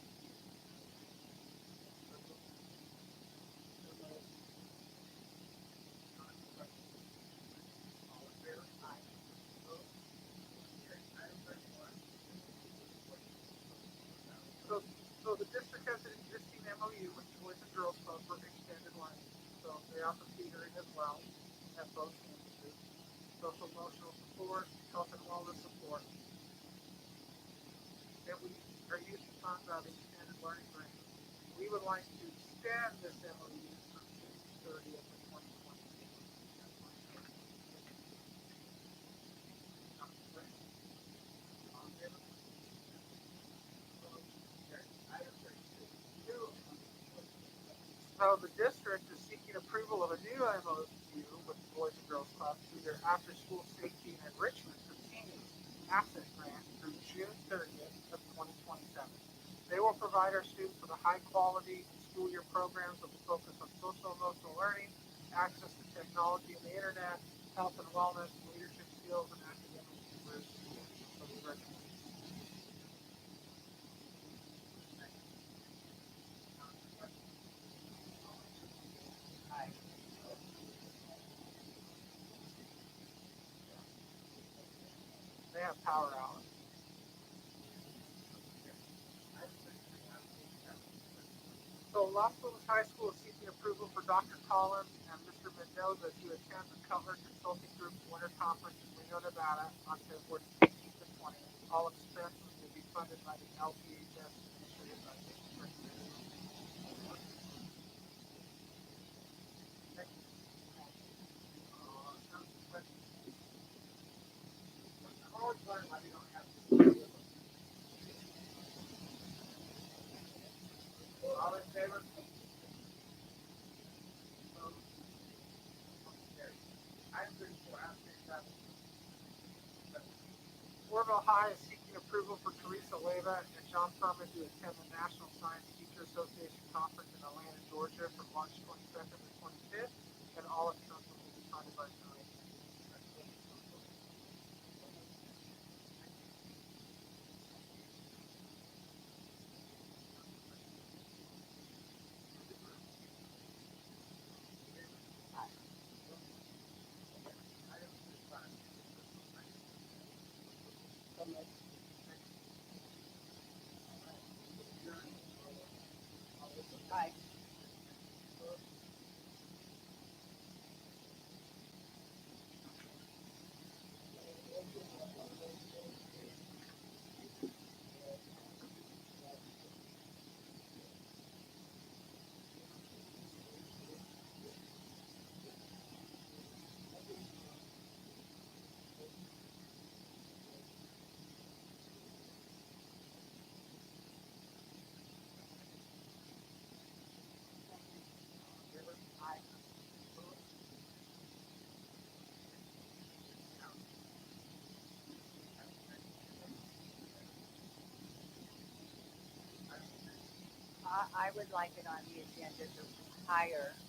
So the district has an existing MOU with Boys and Girls Club for extended learning. So they offer tutoring as well at both campuses, social emotional support, health and wellness support. And we are using funds out of the extended learning grant. We would like to extend this MOU from June 30th of 2022. So the district is seeking approval of a new MOU with the Boys and Girls Club through their after-school safety and enrichment for seniors asset grant through June 30th of 2027. They will provide our students with a high-quality school year programs that will focus on social emotional learning, access to technology and the internet, health and wellness, leadership skills, and academic and career support. So we recommend. They have power hours. So Las Plumas High School is seeking approval for Dr. Collins and Mr. Mendoza to attend the Cutler Consulting Group's Winter Conference in Reno, Nevada on February 18th and 20th. All expenses will be funded by the OUHSD initiative by District. All in favor? Orville High is seeking approval for Teresa Leva and John Furman to attend the National Science Teacher Association Conference in Atlanta, Georgia from March 22nd to 25th, and all expenses will be funded by Teresa. Aye. I would like it on the agenda to hire